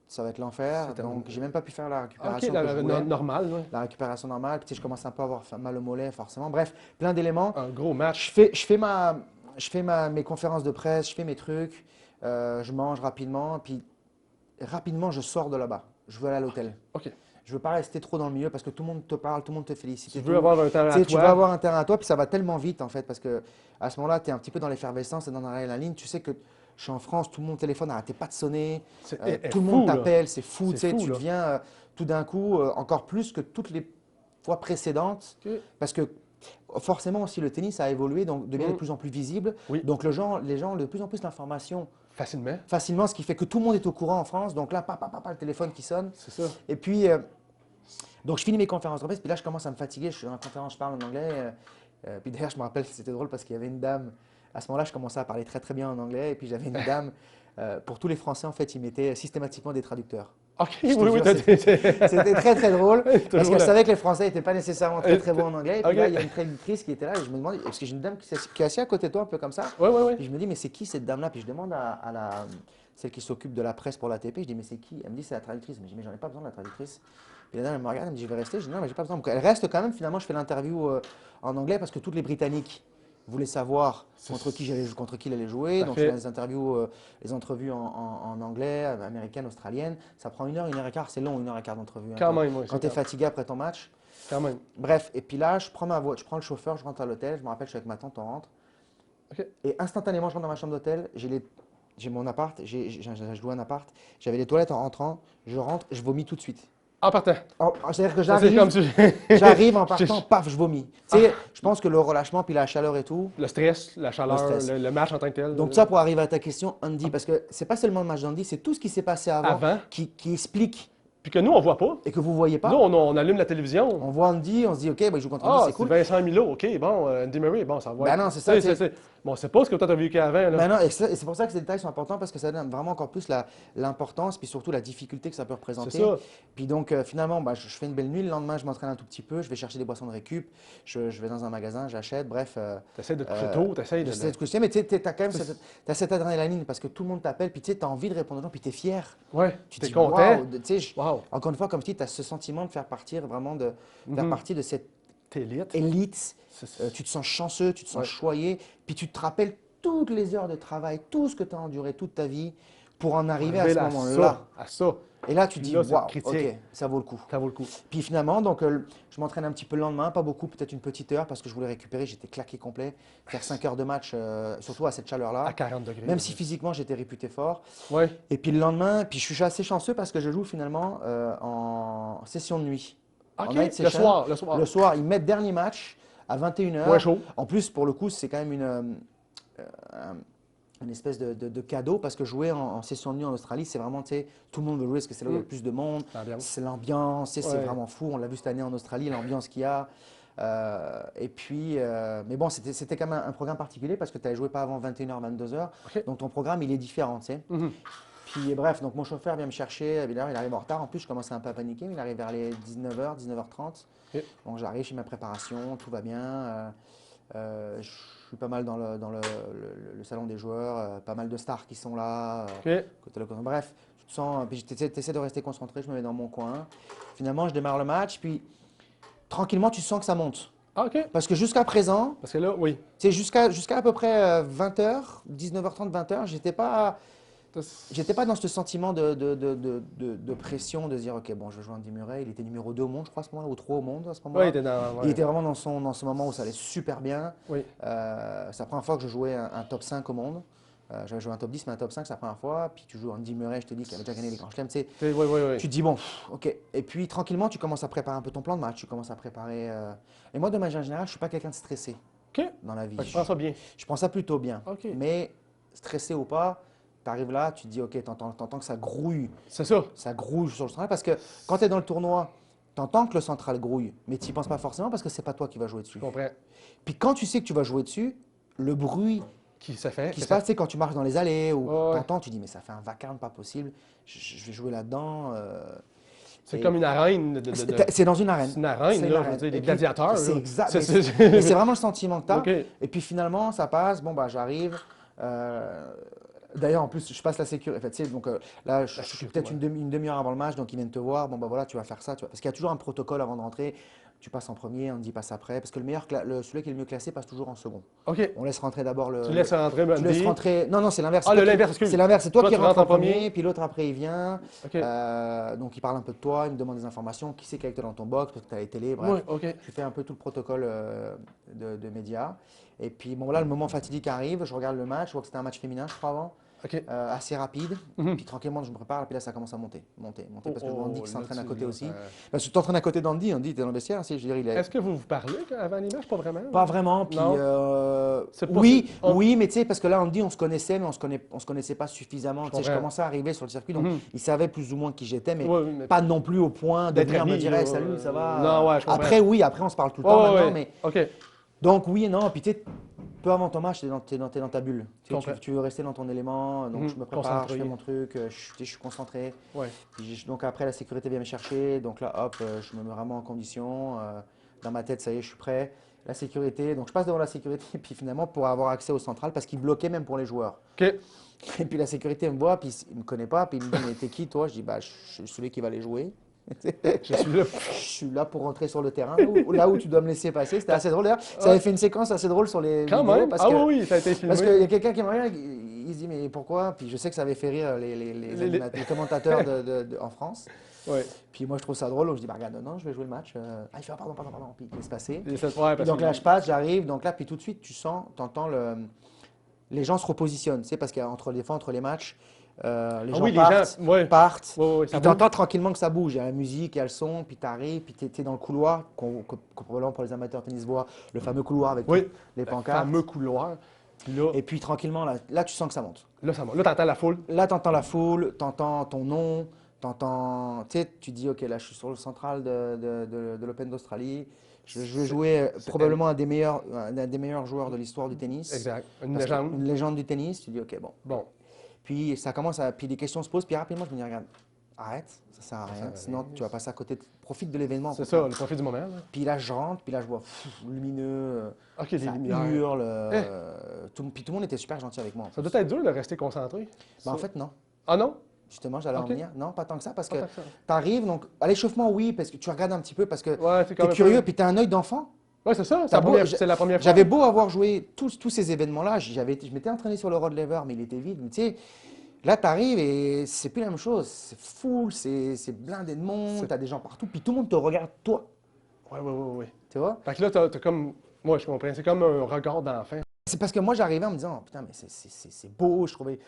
ça va être l'enfer. C'est Donc j'ai même pas pu faire la OK, récupération que je voulais. normal, ouais. La récupération normale. Puis tu sais, je commence un peu à avoir mal au mollet forcément. Bref, plein d'éléments. Un gros match. Je fais mes conférences de presse, je fais mes trucs, je mange rapidement, puis rapidement je sors de là-bas. Je veux aller à l'hôtel. OK. Je veux pas rester trop dans le milieu parce que tout le monde te parle, tout le monde te félicite. Tu et veux tout. avoir un terrain Tu sais, à tu veux toi. avoir un terrain à toi, puis ça va tellement vite en fait parce que à ce moment-là, tu es un petit peu dans l'effervescence et dans la ligne. Tu sais que je suis en France, tout mon téléphone n'arrêtait pas de sonner, tout le monde fou, là. t'appelle, c'est fou. C'est Tu sais, fou, tu là. deviens tout d'un coup encore plus que toutes les fois précédentes OK. parce que forcément aussi le tennis a évolué, donc devient de plus en plus visible. Oui. Donc les gens ont de plus en plus l'information Facilement. facilement, ce qui fait que tout le monde est au courant en France. Donc là, le téléphone qui sonne. C'est ça. Et puis, donc je finis mes conférences de presse, puis là je commence à me fatiguer. Je suis en conférence, je parle en anglais. Puis d'ailleurs, je me rappelle, c'était drôle parce qu'il y avait une dame. À ce moment-là, je commençais à parler très très bien en anglais. Et puis j'avais une dame. Pour tous les Français, en fait, ils mettaient systématiquement des traducteurs. OK, Je te oui, oui, jure, C'était très très drôle parce Toujours qu'elle là. savait que les Français n'étaient pas nécessairement très très bons en anglais. Et puis Ok. là, il y a une traductrice qui était là et je me demande, parce que j'ai une dame qui est assise à côté de toi un peu comme ça. Oui, oui, oui. Puis je me dis, mais c'est qui cette dame-là? Puis je demande à celle qui s'occupe de la presse pour l'ATP, je dis, mais c'est qui? Elle me dit, c'est la traductrice. Mais je dis, mais j'en ai pas besoin de la traductrice. Puis la dame, elle me regarde, elle me dit, je vais rester. Je dis, non, mais j'ai pas besoin. Donc elle reste quand même. Finalement, je fais l'interview en anglais parce que toutes les Britanniques voulaient savoir contre qui il allait jouer. Ça Donc fait- je fais les entrevues en anglais, américaine, australienne. Ça prend 1 heure et quart. C'est long, 1 heure et quart d'entrevue. hein, Quand même, oui. quand tu es fatigué après ton match. Quand même. Bref, et puis là, je prends le chauffeur, je rentre à l'hôtel. Je me rappelle, je suis avec ma tante, on rentre. OK. Et instantanément, je rentre dans ma chambre d'hôtel, j'ai mon appart, je loue un appart, j'avais les toilettes en rentrant, je rentre, je vomis tout de suite. En partant. C'est-à-dire que Ça, c'est comme j'arrive en je- partant, paf, je vomis. Tu Ah, sais, je pense que le relâchement, puis la chaleur et tout, le stress, la le chaleur, stress. le match en tant que tel. Donc ça, pour arriver à ta question, Andy, parce que c'est pas seulement le match d'Andy, c'est tout ce qui s'est passé avant Avant. qui explique Puis que nous, on voit pas. et que vous voyez Nous, pas. on allume la télévision. On voit Andy, on se dit, OK, ben, il joue contre Andy, Ah, c'est c'est cool. Vincent Milo, OK, bon, Andy Murray, bon, ça va. Ben non, c'est ça, tu sais. Bon, c'est pas ce que toi t'as vécu avant, là. Ben non, et c'est pour ça que ces détails sont importants parce que ça donne vraiment encore plus l'importance puis surtout la difficulté que ça peut C'est représenter. ça. Puis donc finalement, bah, je fais une belle nuit. Le lendemain, je m'entraîne un tout petit peu. Je vais chercher des boissons de récup. Je vais dans un magasin, j'achète. Bref. T'essaies de te coucher tôt, t'essayes de. J'essaie de coucher, mais tu sais, t'as quand même cette adrénaline parce que tout le monde t'appelle. Puis tu sais, t'as envie de répondre aux gens. Puis t'es fier. Ouais, Tu t'es dis, content. waouh, tu sais, Wow. encore une fois, comme je dis, tu as ce sentiment de faire partir vraiment faire Mhm. partie de cette T'es lit. élite. C'est- Tu te sens chanceux, tu te sens Ouais. choyé, puis tu te rappelles toutes les heures de travail, tout ce que tu as enduré toute ta vie pour en arriver à ce Arriver moment-là. À ça. Et là, tu te dis, Là, c'est waouh, critique. ok, ça vaut le coup. Ça vaut le coup. Puis finalement, donc, je m'entraîne un petit peu le lendemain, pas beaucoup, peut-être une petite heure, parce que je voulais récupérer, j'étais claqué complet. Faire 5 heures de match, surtout à cette À chaleur-là, 40 degrés. même si physiquement j'étais réputé fort. Ouais. Et puis le lendemain, puis je suis assez chanceux parce que je joue finalement en session de nuit. En OK, night le session. soir, le soir. Le soir, ils mettent dernier match à 21h. Ouais, chaud. En plus, pour le coup, c'est quand même une espèce de cadeau parce que jouer en session de nuit en Australie, c'est vraiment, tu sais, tout le monde veut jouer parce que c'est là où il y a le plus de monde. L'ambiance. C'est l'ambiance, tu sais, c'est Ouais. vraiment fou. On l'a vu cette année en Australie, l'ambiance qu'il y a. Et puis, mais bon, c'était quand même un programme particulier parce que tu n'avais joué pas avant 21h, 22h. OK. Donc ton programme, il est différent, tu sais. Mhm. Puis bref, donc mon chauffeur vient me chercher, évidemment, il arrive en retard. En plus, je commençais un peu à paniquer, mais il arrive vers les 19h, 19h30. Ok. Donc j'arrive, je fais ma préparation, tout va bien. Je suis pas mal dans le salon des joueurs, pas mal de stars qui sont là. OK. Bref, tu te sens, puis tu essaies de rester concentré, je me mets dans mon coin. Finalement, je démarre le match, puis tranquillement, tu sens que ça monte. Ah, OK. Parce que jusqu'à présent, Parce que là, oui. tu sais, jusqu'à à peu près 20h, 19h30, 20h, j'étais pas dans ce sentiment de pression, de se dire, OK, bon, je vais jouer Andy Murray. Il était numéro 2 au monde, je crois, à ce moment-là, ou 3 au monde à ce Ouais, il moment-là. était dans. Il était vraiment dans ce moment où ça allait super bien. Oui. C'est la première fois que je jouais un top 5 au monde. J'avais joué un top 10, mais un top 5, c'est la première fois. Puis tu joues Andy Murray, je te dis qu'il avait déjà gagné les grands chelems. Tu sais, Oui, oui, oui. tu te dis, bon, OK. Et puis tranquillement, tu commences à préparer un peu ton plan de match. Tu commences à préparer. Et moi, de manière générale, je ne suis pas quelqu'un de stressé OK. dans la vie. Fait que tu prends ça bien. Je prends ça plutôt bien. OK. Mais stressé ou pas, tu arrives là, tu te dis, OK, t'entends que ça grouille. C'est ça. Ça grouille sur le central. Parce que quand tu es dans le tournoi, tu entends que le central grouille, mais tu n'y penses pas forcément parce que c'est pas toi qui vas jouer dessus. Je comprends. Puis quand tu sais que tu vas jouer dessus, le bruit Qui se fait. qui se passe, tu sais, quand tu marches dans les allées ou Ouais. t'entends, tu dis, mais ça fait un vacarme pas possible, je vais jouer là-dedans. C'est Et- comme une arène C'est dans une arène. C'est une arène, C'est là, une je veux dire, Et des puis, gladiateurs. C'est là. exact. C'est- Mais c'est vraiment le sentiment que tu as. OK. Et puis finalement, ça passe. Bon, bah, j'arrive. D'ailleurs, en plus, je passe la sécurité. En fait, tu sais, donc là, je suis peut-être ouais. une demi-heure avant le match, donc ils viennent te voir. Bon, bah voilà, tu vas faire ça. Parce qu'il y a toujours un protocole avant de rentrer. Tu passes en premier, on te dit passe après. Parce que celui qui est le mieux classé passe toujours en second. OK. On laisse rentrer d'abord le. Tu laisses rentrer, Tu laisses rentrer. Non, non, c'est l'inverse. Ah, C'est toi qui- l'inverse, excuse. C'est l'inverse. C'est toi Toi, qui tu rentres rentres en en premier, premier. puis l'autre après il vient. OK. Donc il parle un peu de toi, il me demande des informations. Qui c'est qui est avec toi dans ton box parce que tu as les télés, bref. Oui, OK. Je fais un peu tout le protocole de médias. Et puis bon, là, le moment fatidique arrive. Je regarde le match. Je vois que c'était un match féminin, je crois, avant. OK. Assez rapide. Mhm. Puis tranquillement, je me prépare. Et puis là, ça commence à monter. Parce que je vois Andy qui s'entraîne à là, côté là, aussi. ça- Parce que tu t'entraînes à côté d'Andy. Andy, t'es dans le vestiaire. Je veux dire, il est. Est-ce que vous vous parlez avant les matchs? Pas vraiment? Pas vraiment. Puis, Non. C'est pas- oui, on- oui, mais tu sais, parce que là, Andy, on se connaissait, mais on se connaissait pas suffisamment. Tu sais, je comprends. commençais à arriver sur le circuit, donc Mhm. il savait plus ou moins qui j'étais, mais Ouais, oui, mais- pas non plus au point de D'être venir me ami, dire là, hey, salut, ça va. non, ouais, je comprends. Après, oui, après, on se parle tout le temps Ouais, maintenant, ouais. mais OK. donc oui et non. Puis tu sais, peu avant ton match, t'es dans ta bulle. Tu sais, Comprends. tu veux rester dans ton élément, donc Mhm. je me prépare, Concentré. je fais mon truc, je suis concentré. Ouais. Puis donc après, la sécurité vient me chercher, donc là, hop, je me mets vraiment en condition. Dans ma tête, ça y est, je suis prêt. La sécurité, donc je passe devant la sécurité, puis finalement, pour avoir accès au central, parce qu'il bloquait même pour les joueurs. OK. Et puis la sécurité me voit, puis il me connaît pas, puis il me dit, mais t'es qui toi? Je dis, bah, je suis celui qui va les jouer. Je suis là. Je suis là pour rentrer sur le terrain, là où tu dois me laisser passer. C'était assez drôle d'ailleurs. Ça avait fait une séquence assez drôle sur les Quand vidéos, même. parce Ah que, oui, oui, ça a été filmé. parce qu'il y a quelqu'un qui me regarde, il se dit, mais pourquoi? Puis je sais que ça avait fait rire les commentateurs en France. Ouais. Puis moi, je trouve ça drôle. Donc je dis, bah regarde, non, je vais jouer le match. Ah, il fait, ah, pardon. Puis il laisse passer. Et cette fois, Puis donc là, je passe, j'arrive. Donc là, puis tout de suite, tu sens, tu entends les gens se repositionnent, tu sais, parce qu'entre des fois, entre les matchs, les Ah gens oui, les partent, gens, ouais, partent, ouais, ouais, ça puis tu bouge. entends tranquillement que ça bouge. Il y a la musique, il y a le son, puis tu arrives, puis tu es dans le couloir, que probablement pour les amateurs de tennis voient, le fameux couloir avec toutes Oui, les le pancartes. fameux couloir. Puis là, Et puis tranquillement, là, tu sens que ça monte. là, ça monte. Là, t'entends la foule. Là, tu entends la foule, tu entends ton nom, t'entends, tu sais, tu dis, OK, là, je suis sur le central de l'Open d'Australie. Je vais jouer probablement un des meilleurs joueurs de l'histoire du tennis. Exact. Une Parce que- légende. une légende du tennis. Tu dis, OK, bon. Bon, Puis ça commence à. Puis des questions se posent, puis rapidement, je me dis, regarde, arrête, ça sert à rien. sert à Sinon, rien. tu vas passer à côté. Profite de l'événement. c'est ça, le profit du moment. Là. Puis là, je rentre, puis là, je vois lumineux, OK, les ça lumières. hurle. Eh. Puis tout le monde était super gentil avec moi. Ça doit être dur de rester concentré. Ben, en fait, non. Ah non? Justement, j'allais en Ok. venir. Non, pas tant que ça, parce Pas que tant que ça. tu arrives, donc à l'échauffement, oui, parce que tu regardes un petit peu, parce que Ouais, c'est tu quand es même. curieux, puis tu as un œil d'enfant. Ouais, c'est ça. T'as beau- C'est la première fois. J'avais beau avoir joué tous ces événements-là, je m'étais entraîné sur le Rod Laver, mais il était vide. Mais tu sais, là, tu arrives et c'est plus la même chose. C'est full, c'est blindé de monde, C'est- tu as des gens partout, puis tout le monde te regarde, toi. Ouais, ouais, ouais, ouais. Tu vois? Fait que là, t'as comme. Moi, je comprends. C'est comme un regard d'enfant. C'est parce que moi, j'arrivais en me disant, oh, putain, mais c'est beau, je trouvais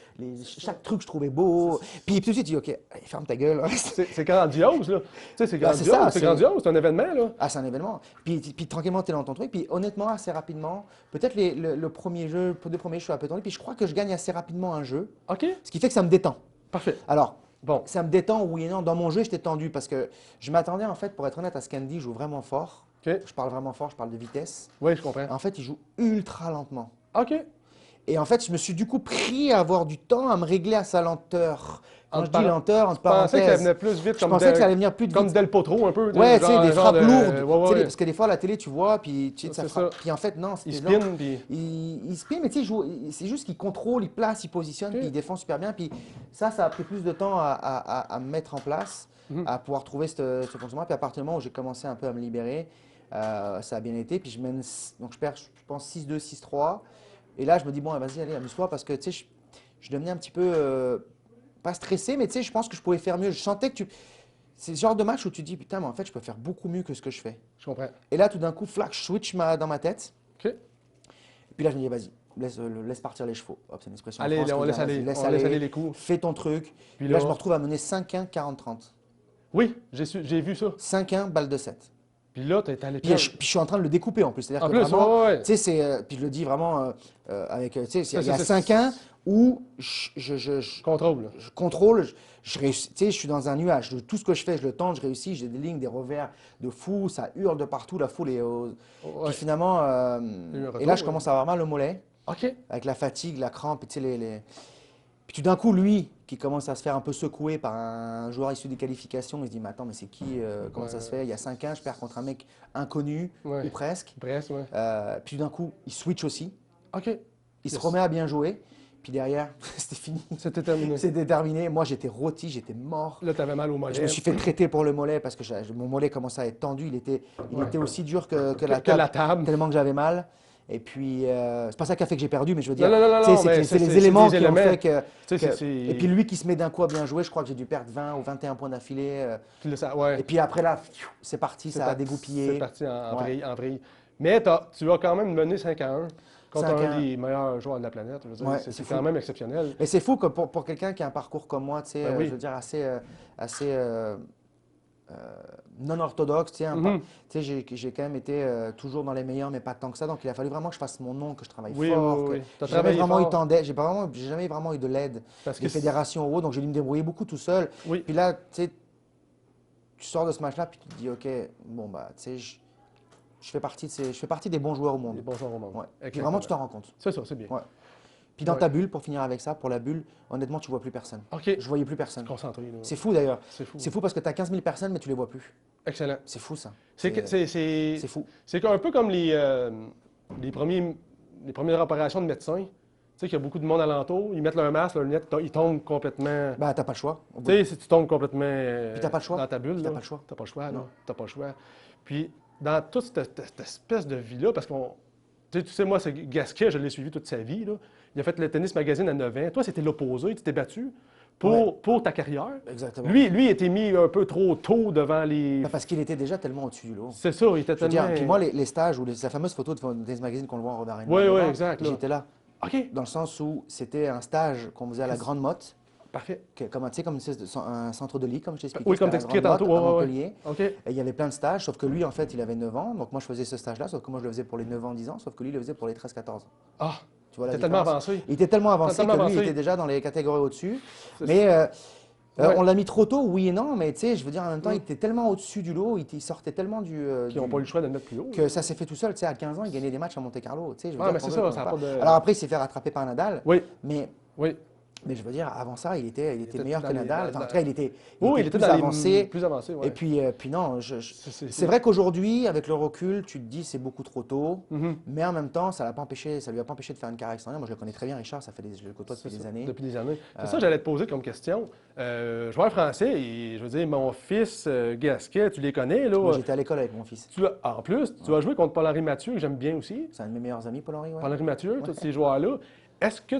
chaque truc, je trouvais beau. Puis tout de suite, tu dis, OK, allez, ferme ta gueule. C'est grandiose, là. Tu sais, c'est Ben, c'est grandiose. ça, C'est c'est- grandiose. C'est un événement, là. Ah, c'est un événement. Puis tranquillement, tu es dans ton truc. Puis honnêtement, assez rapidement, peut-être le premier jeu, pour deux premiers jeux, je suis un peu tendu. Puis je crois que je gagne assez rapidement un jeu, OK. ce qui fait que ça me détend. Parfait. Alors, Bon. ça me détend, oui et non. Dans mon jeu, j'étais tendu parce que je m'attendais, en fait, pour être honnête, à ce qu'Andy joue vraiment fort. OK. Je parle vraiment fort, je parle de vitesse. Oui, je comprends. En fait, il joue ultra lentement. OK. Et en fait, je me suis du coup pris à avoir du temps à me régler à sa lenteur. Quand Entre je dis lenteur, entre Je pensais que ça parenthèses, venait plus vite je comme pensais que ça allait venir plus comme vite. Del Potro, un peu. Ouais, tu sais, des frappes lourdes. Ouais, Tu sais, ouais. parce que des fois, à la télé, tu vois, puis tu sais, ça C'est frappe. ça. Puis en fait, non, Il c'était lent. spin, puis. Il spin, mais tu sais, c'est juste qu'il contrôle, il place, il positionne, Ok. puis il défend super bien. Puis ça a pris plus de temps à me mettre en place, Mhm. à pouvoir trouver ce fonctionnement. Puis à partir du moment où j'ai commencé un peu à me libérer, ça a bien été. Puis je mène, donc je perds, je pense, 6-2, 6-3. Et là, je me dis, bon, vas-y, allez, amuse-toi, parce que tu sais, je devenais un petit peu, pas stressé, mais tu sais, je pense que je pouvais faire mieux. Je sentais que c'est le genre de match où tu te dis, putain, mais en fait, je peux faire beaucoup mieux que ce que je fais. Je comprends. Et là, tout d'un coup, flash, switch dans ma tête. OK. Et puis là, je me dis, vas-y, laisse partir les chevaux. Hop, c'est une expression en Allez, France on qui laisse dit, aller. vas-y, laisse On laisse aller aller, les coups. fais ton truc. Puis Là, je me retrouve à mener 5-1, 40-30. Oui, j'ai vu ça. 5-1, balle de 7. Puis là, t'es allé Puis, puis je suis en train de le découper en plus. C'est-à-dire En que plus, vraiment, ouais, ouais. tu sais, puis je le dis vraiment avec, tu sais, il y a c'est- 5-1 où je Contrôle. Là. je contrôle, je réussis, tu sais, je suis dans un nuage. Tout ce que je fais, je le tente, je réussis, j'ai des lignes, des revers de fou, ça hurle de partout, la foule est Ouais. Puis finalement, eu un retour, et là, je ouais. commence à avoir mal au mollet, OK. avec la fatigue, la crampe, et tu sais, Puis tout d'un coup, lui, qui commence à se faire un peu secouer par un joueur issu des qualifications, il se dit, mais attends, mais c'est qui, comment ça se fait? Il y a 5-1, je perds contre un mec inconnu, Ouais. ou presque. Bref, ouais. Puis tout d'un coup, il switch aussi, OK. il se Yes. remet à bien jouer, puis derrière, c'était fini. C'était terminé. C'était terminé. Moi, j'étais rôti, j'étais mort. Là, t'avais mal au mollet. Je me suis fait traiter pour le mollet parce que mon mollet commençait à être tendu. Il était aussi dur que la Que table, la table. tellement que j'avais mal. Et puis, c'est pas ça qui a fait que j'ai perdu, mais je veux dire, Non, non, non, tu sais, non, c'est mais que c'est c'est les éléments des qui ont éléments. fait que. Tu sais, Et puis lui qui se met d'un coup à bien jouer, je crois que j'ai dû perdre 20 ou 21 points d'affilée. Puis là, ça, ouais. Et puis après là, c'est parti, C'est ça a parti- dégoupillé. C'est parti en Ouais. vrille, en vrille. Mais tu as quand même mené 5-1 contre 5-1. un des meilleurs joueurs de la planète. Je veux dire, Ouais, c'est c'est quand fou. même exceptionnel. Mais c'est fou que pour quelqu'un qui a un parcours comme moi, tu sais, Ben oui. je veux dire, assez non orthodoxe, tu sais, Mhm. tu sais, j'ai quand même été toujours dans les meilleurs, mais pas tant que ça. Donc il a fallu vraiment que je fasse mon nom, que je travaille Oui, fort. oui, que oui. T'as j'ai jamais travaillé vraiment eu fort. tant d'aide, j'ai jamais vraiment eu de l'aide Parce des que fédérations ou autres, donc j'ai dû me débrouiller beaucoup tout seul. Oui. Puis là, tu sais, tu sors de ce match-là, puis tu te dis, OK, bon, bah, tu sais, je fais partie des bons joueurs au monde. Les bons joueurs au monde. Ouais. Puis Exactement. vraiment, tu t'en rends compte. C'est ça, c'est bien. Ouais. Puis dans Ouais. ta bulle, pour finir avec ça, pour la bulle, honnêtement, tu vois plus personne. OK. Je voyais plus personne. Concentré. Là. C'est fou d'ailleurs. C'est fou. C'est fou parce que tu as 15 000 personnes, mais tu les vois plus. Excellent. C'est fou ça. C'est fou. un peu comme les premières opérations de médecins. Tu sais qu'il y a beaucoup de monde alentour, ils mettent leur masque, leur lunette, ils tombent complètement. Bah, t'as pas le choix. Au bout. Tu sais, si tu tombes complètement Puis t'as pas le choix. dans ta bulle, Puis t'as là, pas le choix. T'as pas le choix, Non. non. T'as pas le choix. Puis, dans toute cette espèce de vie-là, parce qu'on. Tu sais, moi, c'est Gasquet, je l'ai suivi toute sa vie. Là. Il a fait le Tennis Magazine à 9 ans. Toi, c'était l'opposé, tu t'es battu pour ta carrière. Exactement. Lui, il était mis un peu trop tôt devant les. Bah, parce qu'il était déjà tellement au-dessus du lot. C'est ça, il était Je veux dire, tellement. puis moi, les stages ou la fameuse photo de Tennis Magazine qu'on le voit en Robert Oui, oui, exact, là. J'étais là. OK, dans le sens où c'était un stage qu'on faisait à la Grande Motte, parfait. comme, tu sais, comme un centre de lit, comme je t'expliquais, Oui, comme c'était à la t'expliquais Grande tantôt. Motte, à Ouais, ouais, Montpellier. ouais. OK. Et il y avait plein de stages, sauf que lui, en fait, il avait 9 ans. Donc moi, je faisais ce stage-là, sauf que moi, je le faisais pour les 9 ans, 10 ans, sauf que lui, il le faisait pour les 13-14 ans. Ah, Tu vois la t'es tellement différence? avancé. Il était tellement avancé Tellement que lui, il avancé. était déjà dans les catégories au-dessus. C'est- Mais Ouais. on l'a mis trop tôt, oui et non, mais tu sais, je veux dire, en même temps, Mm. il était tellement au-dessus du lot, il sortait tellement Qui n'ont pas eu le choix de le mettre plus haut. que ça s'est fait tout seul. Tu sais, à 15 ans, il gagnait des matchs à Monte-Carlo. Tu sais, je veux Ah, dire, mais qu'on c'est veut, ça, qu'on ça n'a veut pas pas. de. Alors après, il s'est fait rattraper par Nadal, Oui, mais, oui. mais je veux dire, avant ça, il était était meilleur dans que les- Nadal. dans- Enfin, en dans- tout cas, il était Oui, il était plus dans les avancé. plus avancés, ouais. Et puis non, C'est- c'est vrai qu'aujourd'hui, avec le recul, tu te dis c'est beaucoup trop tôt, Mhm. mais en même temps, ça lui a pas empêché de faire une carrière extraordinaire. Moi, je le connais très bien, Richard, je le côtoie C'est depuis des ça, années. depuis des années. C'est ça que j'allais te poser comme question. Joueur français, et je veux dire, mon fils Gasquet, tu les connais, là. Moi, j'étais à l'école avec mon fils. En plus, tu as joué contre Paul-Henri Mathieu, que j'aime bien aussi. C'est un de mes meilleurs amis, Paul-Henri, ouais. Paul-Henri Mathieu, tous ces joueurs-là. Est-ce que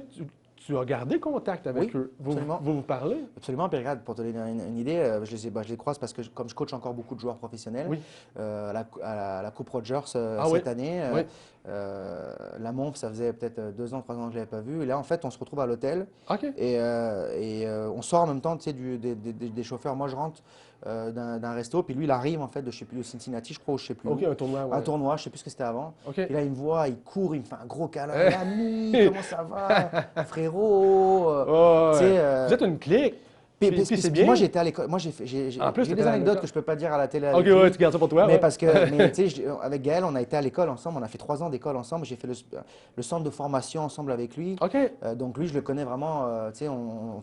tu as gardé contact avec Oui, eux? absolument. Vous parlez? Absolument, puis regarde, pour te donner une idée, je les croise parce que comme je coach encore beaucoup de joueurs professionnels, Oui. à la Coupe Rogers Ah oui. cette année, Oui. la Monf, ça faisait peut-être 2 ans, 3 ans que je ne l'avais pas vu. Et là, en fait, on se retrouve à l'hôtel OK. et on sort en même temps, tu sais, des chauffeurs. Moi, je rentre d'un resto, puis lui, il arrive, en fait, de, je sais plus, de Cincinnati, je crois, ou je sais plus OK, où. un tournoi, ouais. Un tournoi, je sais plus ce que c'était avant. OK. Et là, il me voit, il court, il me fait un gros câlin. Eh. L'ami, comment ça va, frérot? Ouais, Tu sais, ouais. Vous êtes une clique. Puis c'est puis bien. moi, j'étais à l'école. Moi, En plus, j'ai t'étais des à anecdotes l'école. que je peux pas dire à la télé. OK, avec lui. ouais, tu gardes ça pour toi. Mais ouais. parce que, mais tu sais, avec Gaël, on a été à l'école ensemble. On a fait 3 ans d'école ensemble. J'ai fait le centre de formation ensemble avec lui. OK. Donc lui, je le connais vraiment. Tu sais, on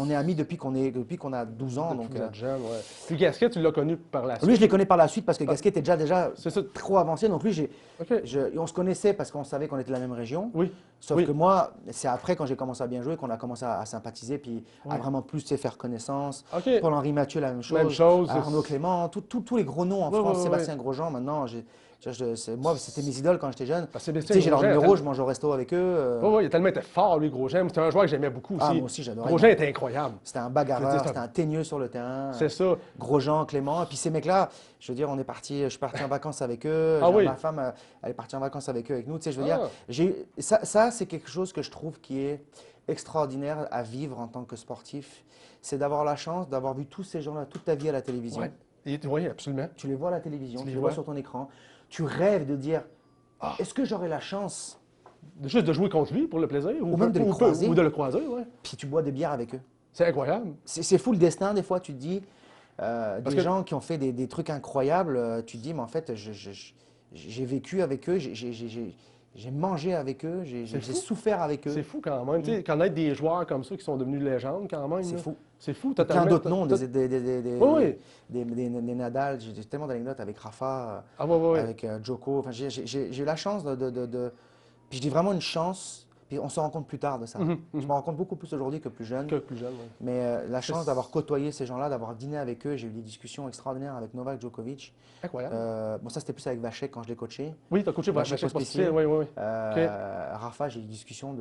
est amis depuis qu'on a 12 ans. Depuis Donc, que vous êtes jeune, ouais. Puis Gasquet, tu l'as connu par la suite. lui, je l'ai connais par la suite parce que Gasquet était déjà C'est ça. trop avancé. Donc lui, OK. on se connaissait parce qu'on savait qu'on était de la même région. Oui. Sauf Oui. que moi, c'est après, quand j'ai commencé à bien jouer, qu'on a commencé à sympathiser, puis à Ouais. vraiment plus tu sais, faire connaissance. OK. Paul-Henri Mathieu, la même chose. Même chose. Arnaud Clément, tous les gros noms en Ouais, France, ouais, Sébastien Grosjean, maintenant, moi, c'était mes idoles quand j'étais jeune. Parce que Tu Sébastien sais, j'ai leur Grosjean, numéro, je mange au resto avec eux. Oui, oui, il a tellement été fort, lui, Grosjean. C'était un joueur que j'aimais beaucoup aussi. Ah, moi aussi, j'adorais. Grosjean était incroyable. C'était un Je veux bagarreur, dire, c'était un teigneux sur le terrain. C'est ça. Grosjean, Clément. Et puis ces mecs-là, je veux dire, je suis parti en vacances avec eux. Ah oui. Ma femme, elle est partie en vacances avec eux, avec nous. Tu sais, je veux Ah. dire, ça c'est quelque chose que je trouve qui est extraordinaire à vivre en tant que sportif. C'est d'avoir la chance d'avoir vu tous ces gens-là toute ta vie à la télévision. Ouais. Oui, absolument. Tu les vois à la télévision, Tu tu les les vois vois. sur ton écran. Tu rêves de dire, Ah. est-ce que j'aurai la chance? Juste de jouer contre lui pour le plaisir. Ou même de les croiser. Ou de le croiser, oui. Puis tu bois des bières avec eux. C'est incroyable. C'est fou le destin, des fois, tu te dis, Parce des que- gens qui ont fait des trucs incroyables, tu te dis, mais en fait, j'ai vécu avec eux, j'ai mangé avec eux, j'ai C'est fou. souffert avec eux. C'est fou quand même. Tu sais, connaître des joueurs comme ça qui sont devenus légendes quand même. C'est là. fou. C'est fou, Plein totalement. d'autres noms, Tot- Oui, oui. des Nadal, j'ai tellement d'anecdotes avec Rafa, Ah, ouais, ouais, ouais. avec Djoko. Enfin, j'ai eu la chance Puis je dis vraiment une chance, puis on se rend compte plus tard de ça. Mhm, Je me rends compte beaucoup plus aujourd'hui que plus jeune. Que plus jeune, oui. Mais la chance C'est- d'avoir côtoyé ces gens-là, d'avoir dîné avec eux, j'ai eu des discussions extraordinaires avec Novak Djokovic. Incroyable. Bon, ça, c'était plus avec Vachek quand je l'ai coaché. Oui, tu as coaché Vachek Vachek Pospisil. Pospisil, oui, oui. Rafa, j'ai eu des discussions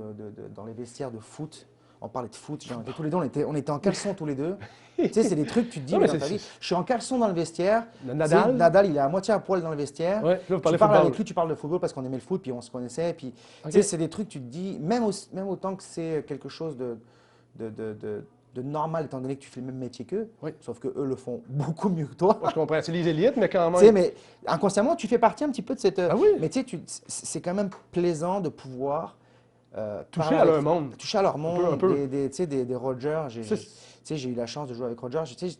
dans les vestiaires de foot. On parlait de foot, genre, on était tous les deux, on était en caleçon tous les deux. Tu sais, c'est des trucs, tu te dis, Non, mais mais dans ta c'est- vie, je suis en caleçon dans le vestiaire. Le Tu sais, Nadal. Nadal, il est à moitié à poil dans le vestiaire. Ouais, puis là, vous Tu parlez parles football. avec lui, tu parles de football parce qu'on aimait le foot, puis on se connaissait. Puis, Ok. tu sais, c'est des trucs, tu te dis, même autant que c'est quelque chose de normal, étant donné que tu fais le même métier qu'eux, Oui. sauf que eux le font beaucoup mieux que toi. Moi, je comprends. C'est les élites, mais quand Tu sais, même. mais inconsciemment, tu fais partie un petit peu de cette. Ah oui. Mais tu sais, c'est quand même plaisant de pouvoir Toucher parler à leur avec- monde. toucher à leur monde, un peu. tu sais, des Rogers. C'est- Tu sais, j'ai eu la chance de jouer avec Rogers. Tu sais,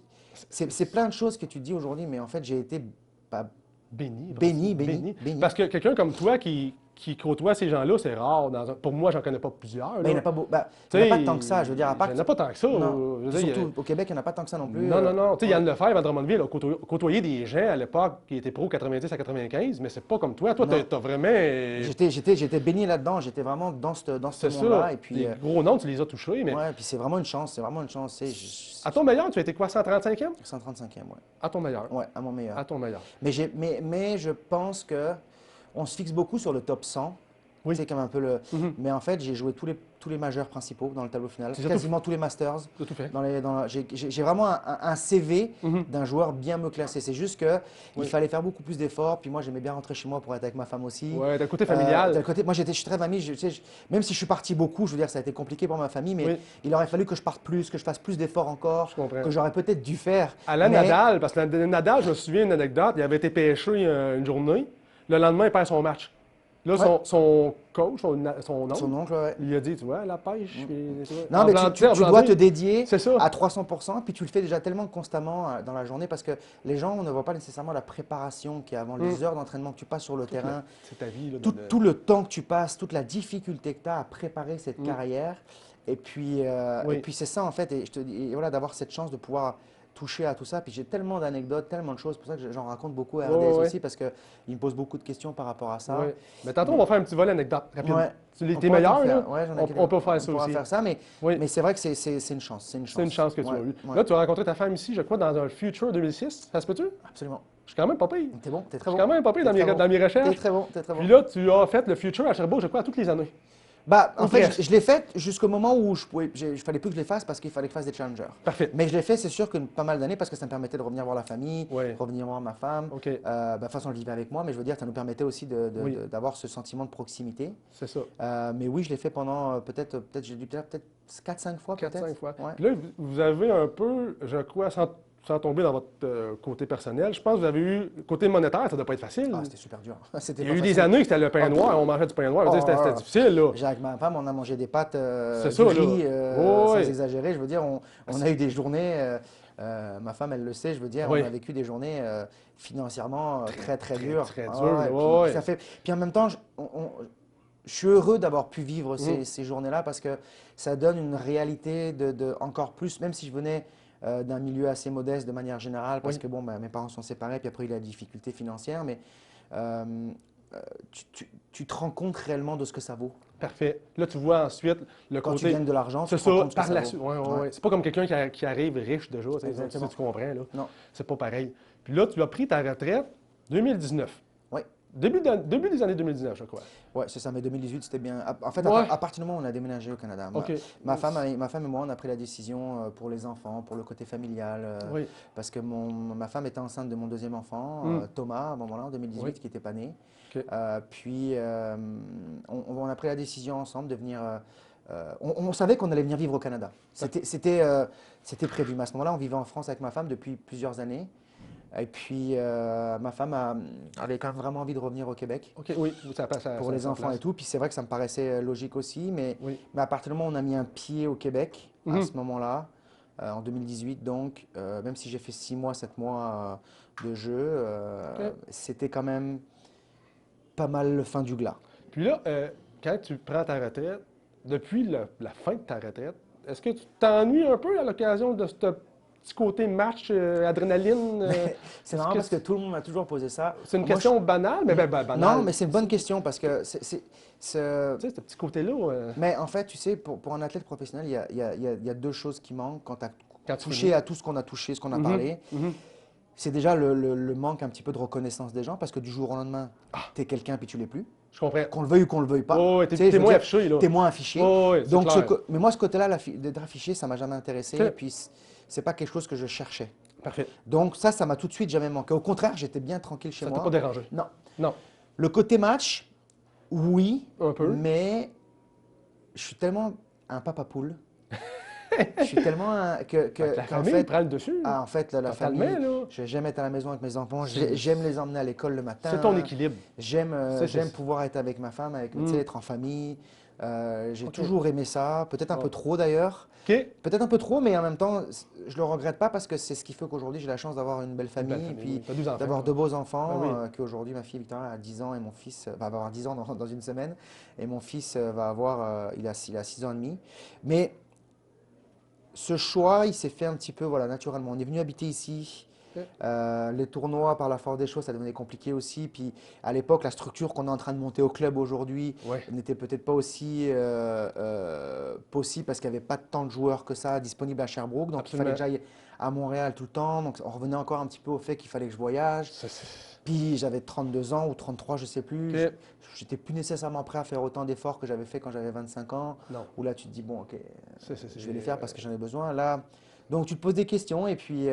c'est plein de choses que tu te dis aujourd'hui, mais en fait, j'ai été pas Béni. béni. Parce que quelqu'un comme toi qui côtoie ces gens-là, c'est rare. Pour moi, j'en connais pas plusieurs. Ben, là. il n'y en a pas, Tu il y en a sais, pas tant que ça. Je veux dire, à part. Il n'y en a pas tant que ça. Non. Je veux dire, Surtout au Québec, il n'y en a pas tant que ça non plus. Non, non, non. Tu sais, ouais. Yann Lefebvre à Drummondville a côtoyé des gens à l'époque qui étaient pro 90 à 95, mais c'est pas comme toi. Toi, Non. t'as vraiment. J'étais baigné là-dedans. J'étais vraiment dans C'est ce monde-là. ça. Et puis, Les gros noms, tu les as touchés, mais ouais, puis c'est vraiment une chance. C'est vraiment une chance. Tu sais, à ton meilleur, tu as été quoi, 135e? 135e, ouais. À ton meilleur. Ouais, à mon meilleur. À ton meilleur. Mais je pense que on se fixe beaucoup sur le top 100. Oui. Tu sais, comme un peu le... Mhm. Mais en fait, j'ai joué tous les majeurs principaux dans le tableau final, C'est ça, quasiment tous les Masters. T'as tout fait. J'ai vraiment un CV Mhm. d'un joueur bien me classer. C'est juste que il Oui. fallait faire beaucoup plus d'efforts. Puis moi, j'aimais bien rentrer chez moi pour être avec ma femme aussi. Ouais, d'un côté familial. D'un côté, moi, je suis très famille. Tu sais, même si je suis parti beaucoup, je veux dire, ça a été compliqué pour ma famille, mais Oui. il aurait fallu que je parte plus, que je fasse plus d'efforts encore, Je comprends. que j'aurais peut-être dû faire. Alain mais- Nadal, parce que Nadal, je me souviens d'une anecdote, il avait été pêché une journée. Le lendemain, il perd son match. Là, Ouais. son coach, son oncle, Son oncle, ouais. il a dit, tu vois, la pêche. puis, tu vois, Non, en mais blanc de tu terre, blanc dois de te terre. dédier C'est ça. à 300%, puis tu le fais déjà tellement constamment dans la journée parce que les gens ne voient pas nécessairement la préparation qu'il y a avant, les heures d'entraînement que tu passes sur le terrain, C'est ta vie. Là, tout le temps que tu passes, toute la difficulté que tu as à préparer cette carrière. Oui. Et puis c'est ça en fait, et, je te dis, et voilà, d'avoir cette chance de pouvoir toucher à tout ça. Puis j'ai tellement d'anecdotes, tellement de choses, c'est pour ça que j'en raconte beaucoup à RDS Ouais, ouais. aussi parce qu'ils me posent beaucoup de questions par rapport à ça. Ouais. Mais tantôt, on va faire un petit volet anecdote rapide. Ouais. Tu On t'es pourra meilleur, t'en là? faire. Ouais, j'en ai On quelques- peut faire ça on pourra aussi. faire ça, Oui. mais c'est vrai que c'est une chance. C'est une chance. C'est une chance que tu Ouais, as eue. ouais. Là, tu as rencontré ta femme ici, je crois, dans un Future 2006. Ça se peut-tu? Absolument. Je suis quand même pas pire. T'es bon, t'es Je très suis bon. quand même pas pire T'es très bon. dans mes T'es recherches. très bon, t'es très bon. Puis là, tu as fait le Future à Sherbrooke, je crois, à toutes les années. Bah, en Ou fait, presque. je l'ai fait jusqu'au moment où il fallait plus que je les fasse parce qu'il fallait que je fasse des challengers. Parfait. Mais je l'ai fait, c'est sûr, que pas mal d'années parce que ça me permettait de revenir voir la famille, Ouais. revenir voir ma femme. OK. De toute façon, je vivais avec moi, mais je veux dire, ça nous permettait aussi Oui. d'avoir ce sentiment de proximité. C'est ça. Mais oui, je l'ai fait pendant j'ai dû peut-être 4-5 fois, 4-5 peut-être. fois. Ouais. Puis là, vous avez un peu, je crois, sans tomber dans votre côté personnel, je pense que vous avez eu, côté monétaire, ça ne doit pas être facile. Ah, c'était super dur. C'était Il y pas a eu des facile. années que c'était le pain noir, on mangeait du pain noir. Je veux dire, Oh, c'était difficile, là. Avec ma femme, on a mangé des pâtes, C'est du ça, là. riz, Oh, sans oui. exagérer. Je veux dire, on a eu des journées, ma femme, elle le sait, je veux dire, Oui. on a vécu des journées financièrement très dures. très Ah dures, ouais, ouais, ouais. puis en même temps, je suis heureux d'avoir pu vivre Mm. ces journées-là parce que ça donne une réalité encore plus, même si je venais d'un milieu assez modeste de manière générale, parce Oui. que bon, mes parents sont séparés, puis après il y a eu la difficulté financière, mais euh, tu te rends compte réellement de ce que ça vaut. Parfait. Là, tu vois ensuite le Quand tu côté. gagnes de l'argent, C'est tu te rends ça, compte ce que par ça la vaut. suite. Ouais, ouais, Ouais. ouais. C'est pas comme quelqu'un qui arrive riche déjà, tu sais, Exactement. tu comprends, là. Non. C'est pas pareil. Puis là, tu as pris ta retraite 2019. Oui. Début des années 2019, je crois. Ouais, c'est ça, mais 2018, c'était bien. En fait, Ouais. à partir du moment où on a déménagé au Canada, OK. ma femme et moi, on a pris la décision pour les enfants, pour le côté familial, Oui. parce que ma femme était enceinte de mon deuxième enfant, Thomas, à un moment-là, en 2018, Oui. qui n'était pas né. OK. Puis, on a pris la décision ensemble de venir. On savait qu'on allait venir vivre au Canada. C'était prévu. Mais à ce moment-là, on vivait en France avec ma femme depuis plusieurs années. Et puis, ma femme avait quand même vraiment envie de revenir au Québec OK, oui. Ça passe pour les enfants et tout. Puis c'est vrai que ça me paraissait logique aussi. Mais à partir du moment où on a mis un pied au Québec, à ce moment-là, en 2018, donc, même si j'ai fait 6 mois, 7 mois de jeu, c'était quand même pas mal le fin du glas. Puis là, quand tu prends ta retraite, depuis la fin de ta retraite, est-ce que tu t'ennuies un peu à l'occasion de ce petit côté match, adrénaline? C'est marrant parce que tout le monde m'a toujours posé ça. C'est une Moi, question banale, mais banale. Non, mais c'est une bonne question parce que Tu sais, ce petit côté-là. Mais en fait, tu sais, pour un athlète professionnel, il y a deux choses qui manquent quand tu as Quand tu touché à tout ce qu'on a touché, ce qu'on a parlé. C'est déjà le manque un petit peu de reconnaissance des gens parce que du jour au lendemain, tu es quelqu'un puis tu l'es plus. Je comprends. Qu'on le veuille ou qu'on le veuille pas. Oh, ouais, Tu sais, je t'es veux moins dire, affiché, là. T'es moins affiché. Oh, ouais, c'est Donc, clair. mais moi, ce côté-là, d'être affiché, ça m'a jamais intéressé. Ok. Et puis, c'est pas quelque chose que je cherchais. Parfait. Donc, ça m'a tout de suite jamais manqué. Au contraire, j'étais bien tranquille chez Ça moi. t'a pas dérangé? Non. Non. Le côté match, oui. Un peu. Mais je suis tellement un papa poule. Je suis tellement La qu'en famille fait, prend le dessus. en fait, la Totalement, famille, là. j'aime être à la maison avec mes enfants. C'est- J'aime les emmener à l'école le matin. C'est ton équilibre. J'aime C'est- j'aime c'est- pouvoir être avec ma femme, tu sais, être en famille. J'ai Ok. toujours aimé ça, peut-être un Ouais. peu trop d'ailleurs. OK. Peut-être un peu trop, mais en même temps, je le regrette pas parce que c'est ce qui fait qu'aujourd'hui j'ai la chance d'avoir une belle famille, belle et famille, puis t'as 12 enfants, d'avoir hein. deux beaux enfants. Ah oui. Qu'aujourd'hui ma fille Victoria a 10 ans et mon fils va avoir 10 ans dans une semaine. Et mon fils va avoir, il a 6 ans et demi. Mais ce choix, il s'est fait un petit peu voilà, naturellement. On est venu habiter ici. Ok. Les tournois, par la force des choses, ça devenait compliqué aussi. Puis à l'époque, la structure qu'on est en train de monter au club aujourd'hui Ouais. n'était peut-être pas aussi possible parce qu'il n'y avait pas tant de joueurs que ça disponibles à Sherbrooke. Donc il fallait Absolument. que j'aille à Montréal tout le temps. Donc, on revenait encore un petit peu au fait qu'il fallait que je voyage. Puis, j'avais 32 ans ou 33, je sais plus. Ok. J'étais plus nécessairement prêt à faire autant d'efforts que j'avais fait quand j'avais 25 ans. Non. Où là, tu te dis, bon, ok, je vais les euh, faire parce que j'en ai besoin. Là, donc, tu te poses des questions. Et puis,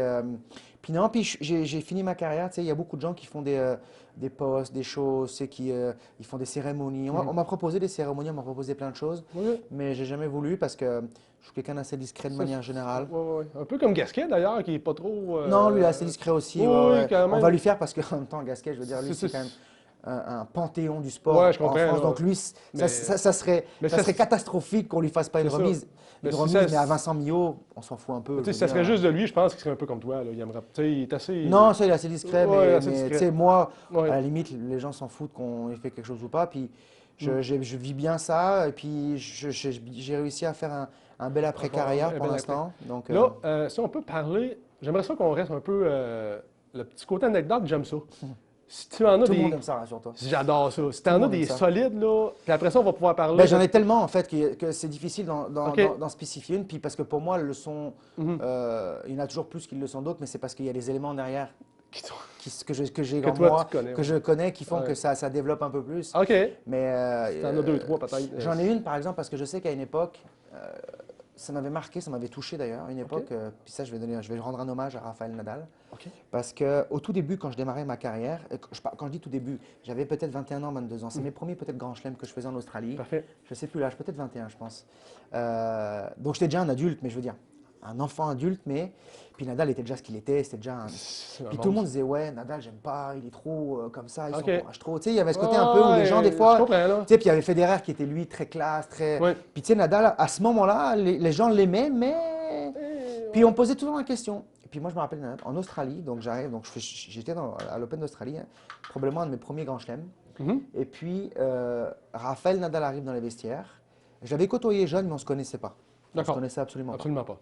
non, puis j'ai fini ma carrière. Tu sais, il y a beaucoup de gens qui font des posts, des choses, tu sais, ils font des cérémonies. On m'a proposé des cérémonies, on m'a proposé plein de choses. Oui. Mais j'ai jamais voulu parce que je suis quelqu'un d'assez discret de manière générale. Oui. Un peu comme Gasquet, d'ailleurs, qui est pas trop... Non, lui, il est assez discret aussi. Oui, ouais, ouais. quand même. On va lui faire parce qu'en même temps, Gasquet, je veux dire, lui, c'est quand même un panthéon du sport Ouais, je en comprends, France. là. Donc lui, Mais- ça serait catastrophique qu'on lui fasse pas une C'est ça. remise. Mais Une si remise, ça- mais à Vincent Millot, on s'en fout un peu. Tu sais, je ça veux serait dire. juste de lui, je pense qu'il serait un peu comme toi. Là. Il aimerait... Tu sais, il est assez... Non, ça, il est assez discret, Ouais, mais, assez mais, discret. tu sais, moi, Ouais. à la limite, les gens s'en foutent qu'on ait fait quelque chose ou pas. Puis Mm. je vis bien ça, et puis j'ai réussi à faire un bel après-carrière Un pour bel l'instant. Donc, Là, si on peut parler, j'aimerais ça qu'on reste un peu... le petit côté anecdote, j'aime ça. Si tu en as tout le des... monde aime ça, rassure-toi. J'adore ça. Si tu Tout le en as monde des aime ça. solides, là, puis après ça, on va pouvoir parler... Ben, j'en ai tellement en fait que c'est difficile Ok. d'en spécifier une. Puis parce que pour moi, le son, Mhm. il y en a toujours plus qui le sont d'autres, mais c'est parce qu'il y a des éléments derrière Qui sont- que j'ai Que en toi, moi, tu connais, que ouais. je connais, qui font Ouais. que ça développe un peu plus. OK. Mais T'en as deux, trois, peut-être. j'en ai une par exemple parce que je sais qu'à une époque, ça m'avait marqué, ça m'avait touché d'ailleurs. À une époque, puis ça, je vais rendre un hommage à Rafael Nadal. OK. Parce qu'au tout début, quand je démarrais ma carrière, et quand je dis tout début, j'avais peut-être 21 ans, 22 ans. C'est mes premiers peut-être grands chelems que je faisais en Australie. Parfait. Je sais plus l'âge, peut-être 21, je pense. Donc j'étais déjà un adulte, mais je veux dire, un enfant adulte, mais. Puis Nadal était déjà ce qu'il était, c'était déjà un. Puis tout le monde disait, ouais, Nadal, j'aime pas, il est trop comme ça, il Ok. s'encourage trop. Tu sais, il y avait ce côté un peu où les gens, des Je fois. comprends, là. Tu sais, puis il y avait Federer qui était lui très classe, très. Ouais. Puis tu sais, Nadal, à ce moment-là, les gens l'aimaient, mais. Puis on posait toujours la question. Et puis moi, je me rappelle, en Australie, donc j'arrive, donc j'étais à l'Open d'Australie, hein, probablement un de mes premiers grands chelems. Mhm. Et puis, Rafael Nadal arrive dans les vestiaires. J'avais côtoyé jeune, mais on ne se connaissait pas. On se D'accord. connaissait absolument pas. Absolument pas.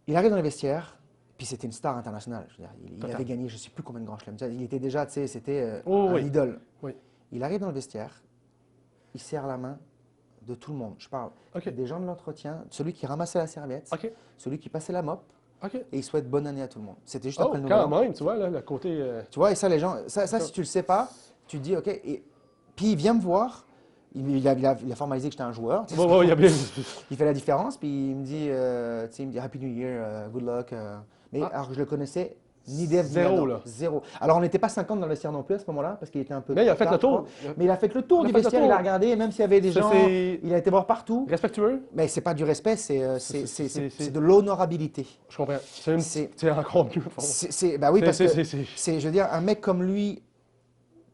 Il arrive dans les vestiaires, puis c'était une star internationale. Je veux dire, il Total. avait gagné je ne sais plus combien de grands chelems. Il était déjà, tu sais, c'était Oh, un oui. idole. Oui. Il arrive dans le vestiaire, il serre la main de tout le monde. Je parle OK. des gens de l'entretien, celui qui ramassait la serviette, OK. celui qui passait la mop, OK. et il souhaite bonne année à tout le monde. C'était juste Oh, après le quand nouvel an. même, tu vois, là, le côté... Tu vois, et ça, les gens, ça si tu le sais pas, tu te dis, OK. Et puis il vient me voir, il a formalisé que j'étais un joueur. Tu sais, Ouais, il y a bien... il fait la différence, puis il me dit, tu sais, il me dit Happy New Year, good luck. Mais Ah. alors que je le connaissais ni d'Ève ni Zéro, d'Adam. là. Zéro. Alors on n'était pas 50 dans le vestiaire non plus à ce moment-là, parce qu'il était un peu. Mais il a fait tard, le tour. je crois. Mais il a fait le tour Il a du fait le vestiaire, tour. il a regardé, et même s'il y avait des Ça, gens, c'est- il a été voir partout. Respectueux? Mais c'est pas du respect, c'est c'est- de l'honorabilité. Je comprends. C'est C'est- encore mieux. fond. Bah oui, parce que c'est- c'est, je veux dire, un mec comme lui,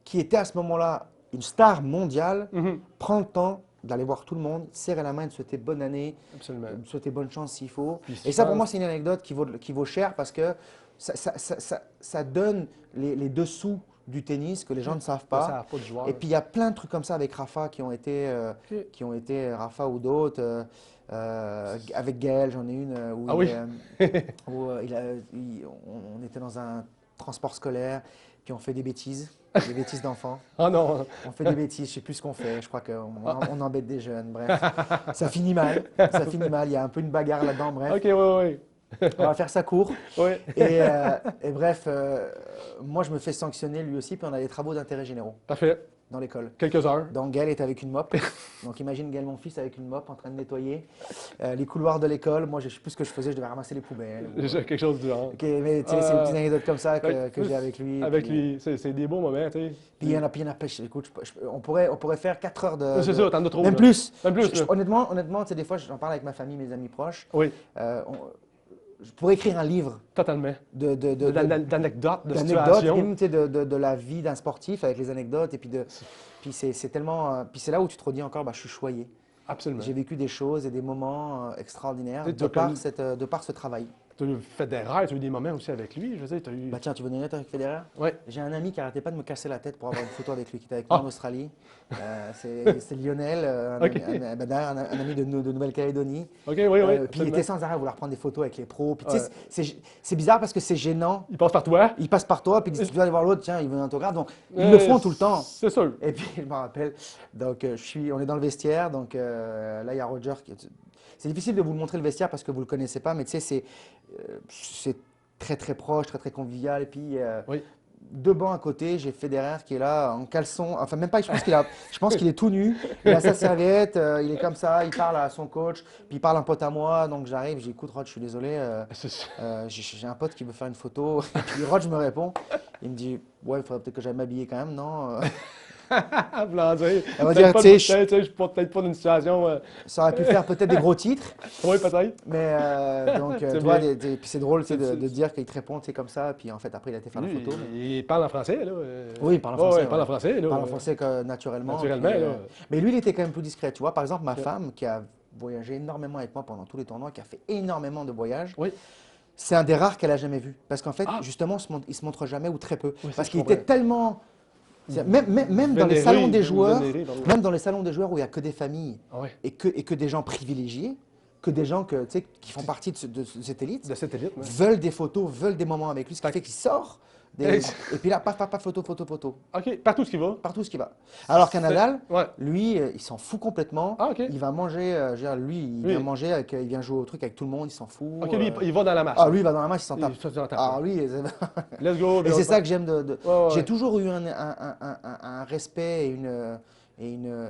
qui était à ce moment-là une star mondiale, Mhm. prend le temps d'aller voir tout le monde, serrer la main, de souhaiter bonne année, Absolument. de souhaiter bonne chance s'il faut. Puis Et ça, pour souvent- moi, c'est une anecdote qui vaut cher parce que ça donne les dessous du tennis que les gens ne savent Ça pas. n'a pas de joueur. Et puis, il y a plein de trucs comme ça avec Rafa qui ont été, Ok. Rafa ou d'autres. Avec Gaël, j'en ai une où, Ah oui. où, on était dans un transport scolaire, puis on fait des bêtises d'enfants. Ah non. On fait des bêtises, je sais plus ce qu'on fait. Je crois qu'on embête des jeunes. Bref, ça finit mal. Ça finit mal. Il y a un peu une bagarre là-dedans. Bref, OK, oui. on va faire ça court. Oui. Et bref, moi je me fais sanctionner lui aussi. Puis on a des travaux d'intérêt généraux Parfait. dans l'école. Quelques heures. Donc Gaël est avec une mop. Donc imagine Gaël, mon fils, avec une mop en train de nettoyer les couloirs de l'école. Moi, je ne sais plus ce que je faisais. Je devais ramasser les poubelles. Quelque chose du genre. Ok, mais tu sais, c'est une petite anecdote comme ça Ouais. que j'ai avec lui. Avec Puis, lui, c'est des beaux moments, tu sais. Puis il y en a pêche. Écoute, on pourrait faire 4 heures de. C'est ça, t'en as trop. Même là. plus. Même plus, là. Honnêtement, tu sais, des fois, j'en parle avec ma famille, mes amis proches. Oui, Je pourrais écrire un livre totalement. d'anecdotes, D'anecdotes, de situations. même, tu sais, de la vie d'un sportif avec les anecdotes. Et puis c'est tellement. Puis c'est là où tu te redis encore, bah, je suis choyé. Absolument. J'ai vécu des choses et des moments extraordinaires Tu sais, de par ce travail. Tu as fait des rêves, tu as eu des moments aussi avec lui. Je veux dire, tu as eu. Bah tiens, tu veux donner une note avec Federer? Oui. J'ai un ami qui arrêtait pas de me casser la tête pour avoir une photo avec lui, qui était avec moi en Australie. C'est Lionel, Ok. un ami de Nouvelle-Calédonie. OK, oui. Puis il absolument. était sans arrêt à vouloir prendre des photos avec les pros. Puis tu sais, c'est bizarre parce que c'est gênant. Il passe par toi. Ils passent par toi, puis si tu dois aller voir l'autre, tiens, il veut un autographe. Donc, ils le font tout le temps. C'est sûr. Et puis, je me rappelle, donc on est dans le vestiaire, donc là, il y a Roger c'est difficile de vous le montrer le vestiaire parce que vous le connaissez pas, mais tu sais, c'est très très proche, très très convivial. Et puis, Oui. deux bancs à côté, j'ai Federer qui est là en caleçon, enfin même pas, je pense qu'il est tout nu, il a sa serviette, il est comme ça, il parle à son coach, puis il parle à un pote à moi, donc j'arrive, j'ai écoute Rod, je suis désolé, j'ai un pote qui veut faire une photo, et puis Rod me répond, il me dit, ouais, il faudrait peut-être que j'aille m'habiller quand même, non? Voulant dire, Elle va dire, tu sais, je suis peut-être pas dans une situation. ça aurait pu faire peut-être des gros titres, Oui, peut-être. mais donc, C'est tu vois, bien. puis c'est drôle tu sais, C'est- de dire qu'il te répond, tu sais, comme ça, puis en fait, après, il a été faire la photo. mais- Il parle en français, là. Oui, il parle en Ouais, français. ouais, il parle en français, là. Il parle en français naturellement. Naturellement, puis, là. mais lui, il était quand même plus discret, tu vois. Par exemple, ma femme, qui a voyagé énormément avec moi pendant tous les tournois, qui a fait énormément de voyages, Oui. c'est un des rares qu'elle a jamais vu. Parce qu'en fait, Ah. justement, il se montre jamais ou très peu. Oui, ça, Parce je qu'il comprends. était tellement... Même dans les Vénéré, salons des même joueurs, vénéré, pardon. même dans les salons des joueurs où il n'y a que des familles Ah ouais. et que des gens privilégiés, que des gens que, tu sais, qui font partie de cette élite, De cette élite, ouais. veulent des photos, veulent des moments avec lui, ce qui Fait- fait qu'il sort. Hey. Et puis là, paf, paf, paf, photo, photo, photo. OK, partout ce qui va. Partout ce qui va. Alors qu'un Nadal, Ouais. lui, il s'en fout complètement. Ah, OK. Il va manger, je veux dire, lui, il Oui. vient manger, il vient jouer au truc avec tout le monde, il s'en fout. OK, lui, il va dans la marche. Ah, lui, il va dans la match, il s'en tape. Il se tape. Ah, lui, Let's go. et c'est ça que j'aime Ouais. J'ai toujours eu un respect et une.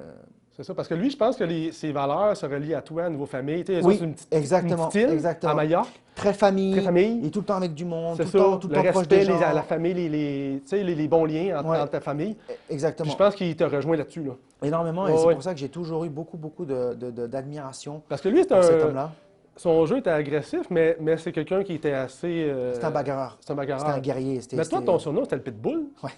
C'est ça, parce que lui, je pense que ses valeurs se relient à toi, à nouveau famille. Tu sais, Oui, c'est une petite, exactement, une petite île exactement. à Majorque. Très famille. Très famille. Il est tout le temps avec du monde, C'est tout ça, le temps, tout le temps proche des respect, gens. la famille, tu sais, les bons liens entre, Ouais. entre ta famille. Puis Exactement. je pense qu'il te rejoint là-dessus. Là. Énormément, Ouais, et c'est ouais. pour ça que j'ai toujours eu beaucoup d'admiration Parce que lui, pour cet homme-là. son jeu était agressif, mais c'est quelqu'un qui était assez... C'était un bagarreur. C'est un bagarreur. C'était un guerrier. Mais toi, ton surnom, c'était le Pitbull. Ouais.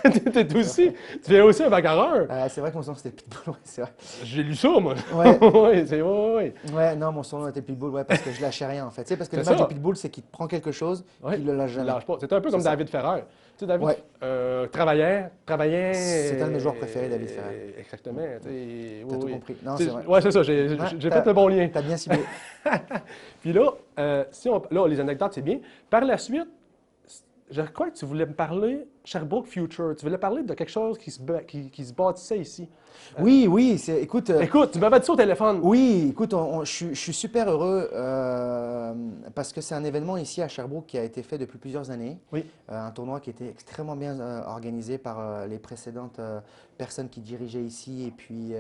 T'es aussi... Tu es aussi un bagarreur. C'est vrai que mon surnom c'était Pitbull, ouais, c'est vrai. J'ai lu ça, moi. Ouais. Ouais, c'est... Ouais. Ouais, non, mon surnom était Pitbull, ouais, parce que je lâchais rien en fait. Tu sais, parce que le C'est match ça. de Pitbull, c'est qu'il te prend quelque chose, Ouais. qu'il le lâche Il jamais. lâche pas. C'était un peu comme C'est ça. David Ferrer. Tu sais, David, Ouais. travaillant... C'est un de mes joueurs préférés, David Ferrer. Exactement. Oui, T'as tout oui. compris. Non, Tu c'est sais, vrai. ouais, c'est ça. J'ai fait le bon lien. T'as bien ciblé. Puis là, là, les anecdotes, c'est bien. Par la suite, je crois que tu voulais me parler Sherbrooke Future. Tu voulais parler de quelque chose qui se bâtissait ici. Oui, écoute. Écoute, tu m'avais dit ça au téléphone. Oui, écoute, je suis super heureux parce que c'est un événement ici à Sherbrooke qui a été fait depuis plusieurs années. Oui. Un tournoi qui était extrêmement bien organisé par les précédentes personnes qui dirigeaient ici et puis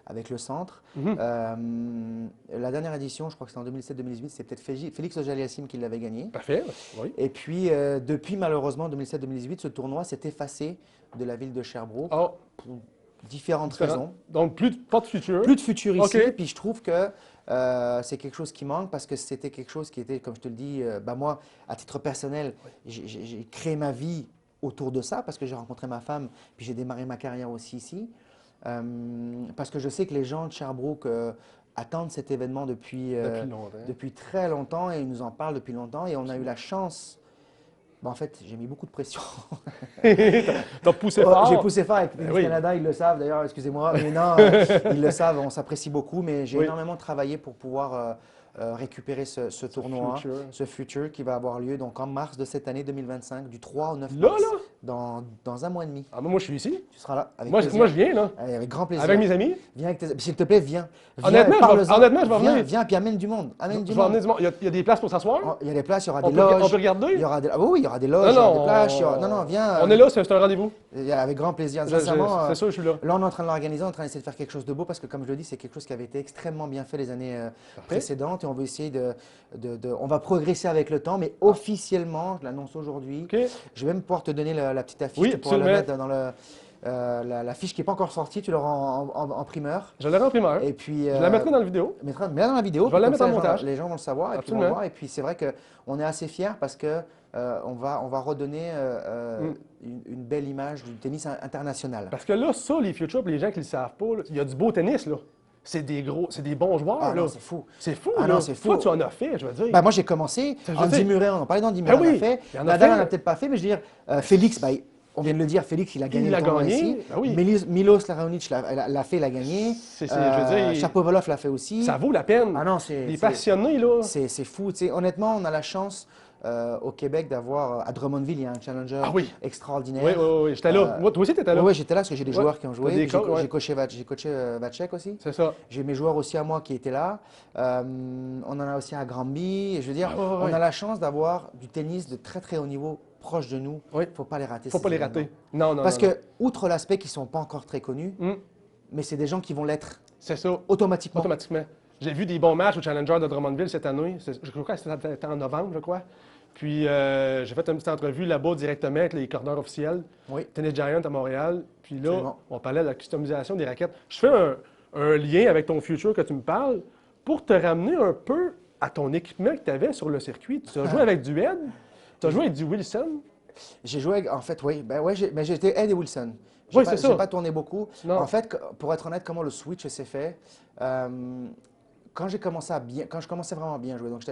avec le centre. La dernière édition, je crois que c'était en 2007-2018, c'est peut-être Félix Auger-Aliassime qui l'avait gagné. Parfait, oui. Et puis, depuis malheureusement 2007-2018, ce tournoi s'est effacé de la ville de Sherbrooke Oh, pour différentes raisons. donc, pas de futur. Plus de futur ici, OK. puis je trouve que c'est quelque chose qui manque parce que c'était quelque chose qui était, comme je te le dis, moi, à titre personnel, j'ai créé ma vie autour de ça parce que j'ai rencontré ma femme, puis j'ai démarré ma carrière aussi ici. Parce que je sais que les gens de Sherbrooke attendent cet événement depuis longtemps. depuis très longtemps et ils nous en parlent depuis longtemps et on a eu la chance. En fait, j'ai mis beaucoup de pression. T'as poussé fort. J'ai poussé fort avec Tennis oui. Canada, ils le savent d'ailleurs, excusez-moi, mais non, ils le savent, on s'apprécie beaucoup, mais j'ai Oui. énormément travaillé pour pouvoir récupérer ce tournoi, futur. ce futur qui va avoir lieu donc en mars de cette année 2025, du 3 au 9 Là, mars, là? dans un mois et demi. Ah, moi, je suis ici. Tu seras là avec Moi, plaisir. moi, je viens, là. Allez, avec grand plaisir. Avec mes amis. Viens avec tes... S'il te plaît, viens. Honnêtement, et parle-en. je vais Viens, venir. Viens, puis amène du monde. Amène du Je vais monde. emmener du monde. Il y a des places pour s'asseoir. Il y a des places, il y aura On des peut, loges. on peut regarder. Il y aura des... Ah oui, il y aura des loges, il y aura des plages. Non, viens. On est là, c'est un rendez-vous. Avec grand plaisir. Sincèrement, C'est ça, je suis là. là, on est en train de l'organiser, on est en train d'essayer de faire quelque chose de beau parce que, comme je le dis, c'est quelque chose qui avait été extrêmement bien fait les années précédentes et on veut essayer on va progresser avec le temps, mais officiellement, je l'annonce aujourd'hui, OK. je vais même pouvoir te donner la petite affiche, Oui, tu pourras le absolument. mettre dans la fiche qui n'est pas encore sortie, tu l'auras en primeur. Je l'aurai en primeur. Et puis, Je la mettrai dans la vidéo. mets-la dans la vidéo. Je vais la comme mettre ça, en montage. Les gens vont le savoir et puis Absolument. vont voir. Et puis c'est vrai qu'on est assez fiers parce que on va redonner une belle image du tennis international. Parce que là, ça, les Futures, pour les gens qui ne le savent pas, là, il y a du beau tennis, là. C'est des bons joueurs, Ah là. non, c'est fou. C'est fou, Ah là. non, c'est fou. Toi, tu en as fait, je veux dire. Bah, moi, j'ai commencé. Je veux Andy dire- Murray, on en parlait d'Andy Murray, Ah oui, on en a fait. il en a Nadal, fait. on n'a peut-être pas fait, mais je veux dire, Félix, on vient de le dire, Félix, il a gagné Il le a tournoi gagné, ici. bah oui. Milos Raonic l'a fait, il a gagné. Je veux dire, Shapovalov l'a fait aussi. ça vaut la peine. Ah non, Les passionnés, là. c'est fou. Tu sais, honnêtement, on a la chance au Québec d'avoir, à Drummondville, il y a un challenger Ah oui. extraordinaire. Oui, oui, oui, j'étais là. Moi, toi aussi, tu étais là. Oui, j'étais là parce que j'ai des Ouais. joueurs qui ont T'as joué. des Puis coachs, ouais. j'ai coaché Vacek aussi. C'est ça. J'ai mes joueurs aussi à moi qui étaient là. On en a aussi à Granby. Et je veux dire, Ouais, ouais, on ouais. a la chance d'avoir du tennis de très très haut niveau proche de nous. Oui. Faut pas les rater. Faut ces pas les événements. rater. Non, non, Parce non, non. que, outre l'aspect qu'ils sont pas encore très connus, mais c'est des gens qui vont l'être C'est ça. automatiquement. Automatiquement. J'ai vu des bons matchs au Challenger de Drummondville cette année. Je crois que c'était en novembre, je crois. Puis j'ai fait une petite entrevue là-bas directement avec les corners officiels. Oui. Tennis Giant à Montréal. Puis là, Absolument. on parlait de la customisation des raquettes. Je fais un lien avec ton futur que tu me parles pour te ramener un peu à ton équipement que tu avais sur le circuit. Tu as joué avec du Ed, tu as joué avec du Wilson. J'ai joué, en fait, oui. Ben ouais, mais j'étais Ed et Wilson. Oui, c'est ça. J'ai pas tourné beaucoup. Non. En fait, pour être honnête, comment le switch s'est fait, quand je commençais vraiment à bien jouer, donc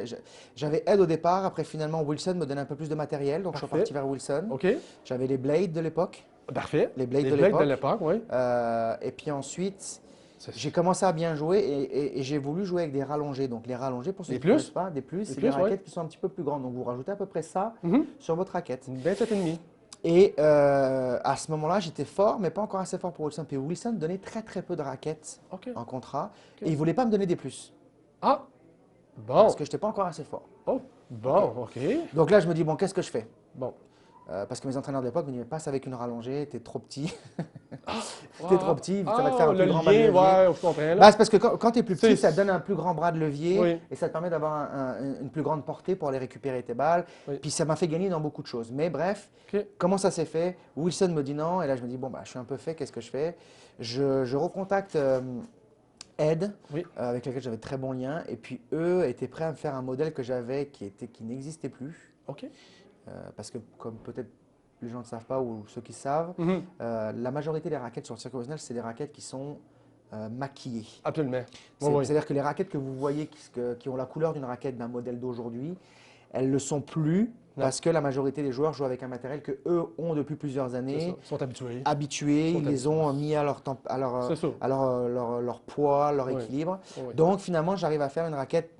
j'avais Ed au départ, après finalement Wilson me donnait un peu plus de matériel, donc je suis Parfait. parti vers Wilson. OK. J'avais les Blades de l'époque, Parfait. Les Blades de de l'époque. l'époque, oui. Et puis ensuite, C'est- j'ai commencé à bien jouer et j'ai voulu jouer avec des rallongés. Donc les rallongés, pour ceux Des qui ne plus? connaissent pas, des plus, Des c'est plus, des ouais. raquettes qui sont un petit peu plus grandes. Donc vous rajoutez à peu près ça Mhm. sur votre raquette. Une 27,5. Et à ce moment-là, j'étais fort, mais pas encore assez fort pour Wilson. Puis Wilson donnait très très peu de raquettes OK. en contrat. Ok. Et il voulait pas me donner des plus. Ah! Bon. Parce que je n'étais pas encore assez fort. Oh, bon, OK. Donc là, je me dis, bon, qu'est-ce que je fais? Bon. Parce que mes entraîneurs de l'époque me disaient, passe avec une rallongée, t'es trop petit. Ah, T'es trop petit, ça va te faire un le plus grand bras de lien, levier. ouais, je comprends. Là. Bah, c'est parce que quand tu es plus C'est- petit, ça te donne un plus grand bras de levier Oui. et ça te permet d'avoir une plus grande portée pour aller récupérer tes balles. Oui. Puis ça m'a fait gagner dans beaucoup de choses. Mais bref, OK. comment ça s'est fait? Wilson me dit non et là je me dis bon bah je suis un peu fait, qu'est-ce que je fais? Je recontacte Ed, Oui. avec lequel j'avais de très bons liens et puis eux étaient prêts à me faire un modèle que j'avais qui n'existait plus. OK. Parce que comme peut-être les gens ne savent pas ou ceux qui savent, Mhm. la majorité des raquettes sur le circuit professionnel, c'est des raquettes qui sont maquillées. Absolument. C'est- Oui, oui. C'est-à-dire que les raquettes que vous voyez qui ont la couleur d'une raquette d'un modèle d'aujourd'hui, elles ne le sont plus Non. parce que la majorité des joueurs jouent avec un matériel que eux ont depuis plusieurs C'est ça. années, Ils sont habitués. habitués, Ils sont ils les ont mis à leur, C'est ça. leur poids, leur Oui. équilibre. Oui. Donc finalement, j'arrive à faire une raquette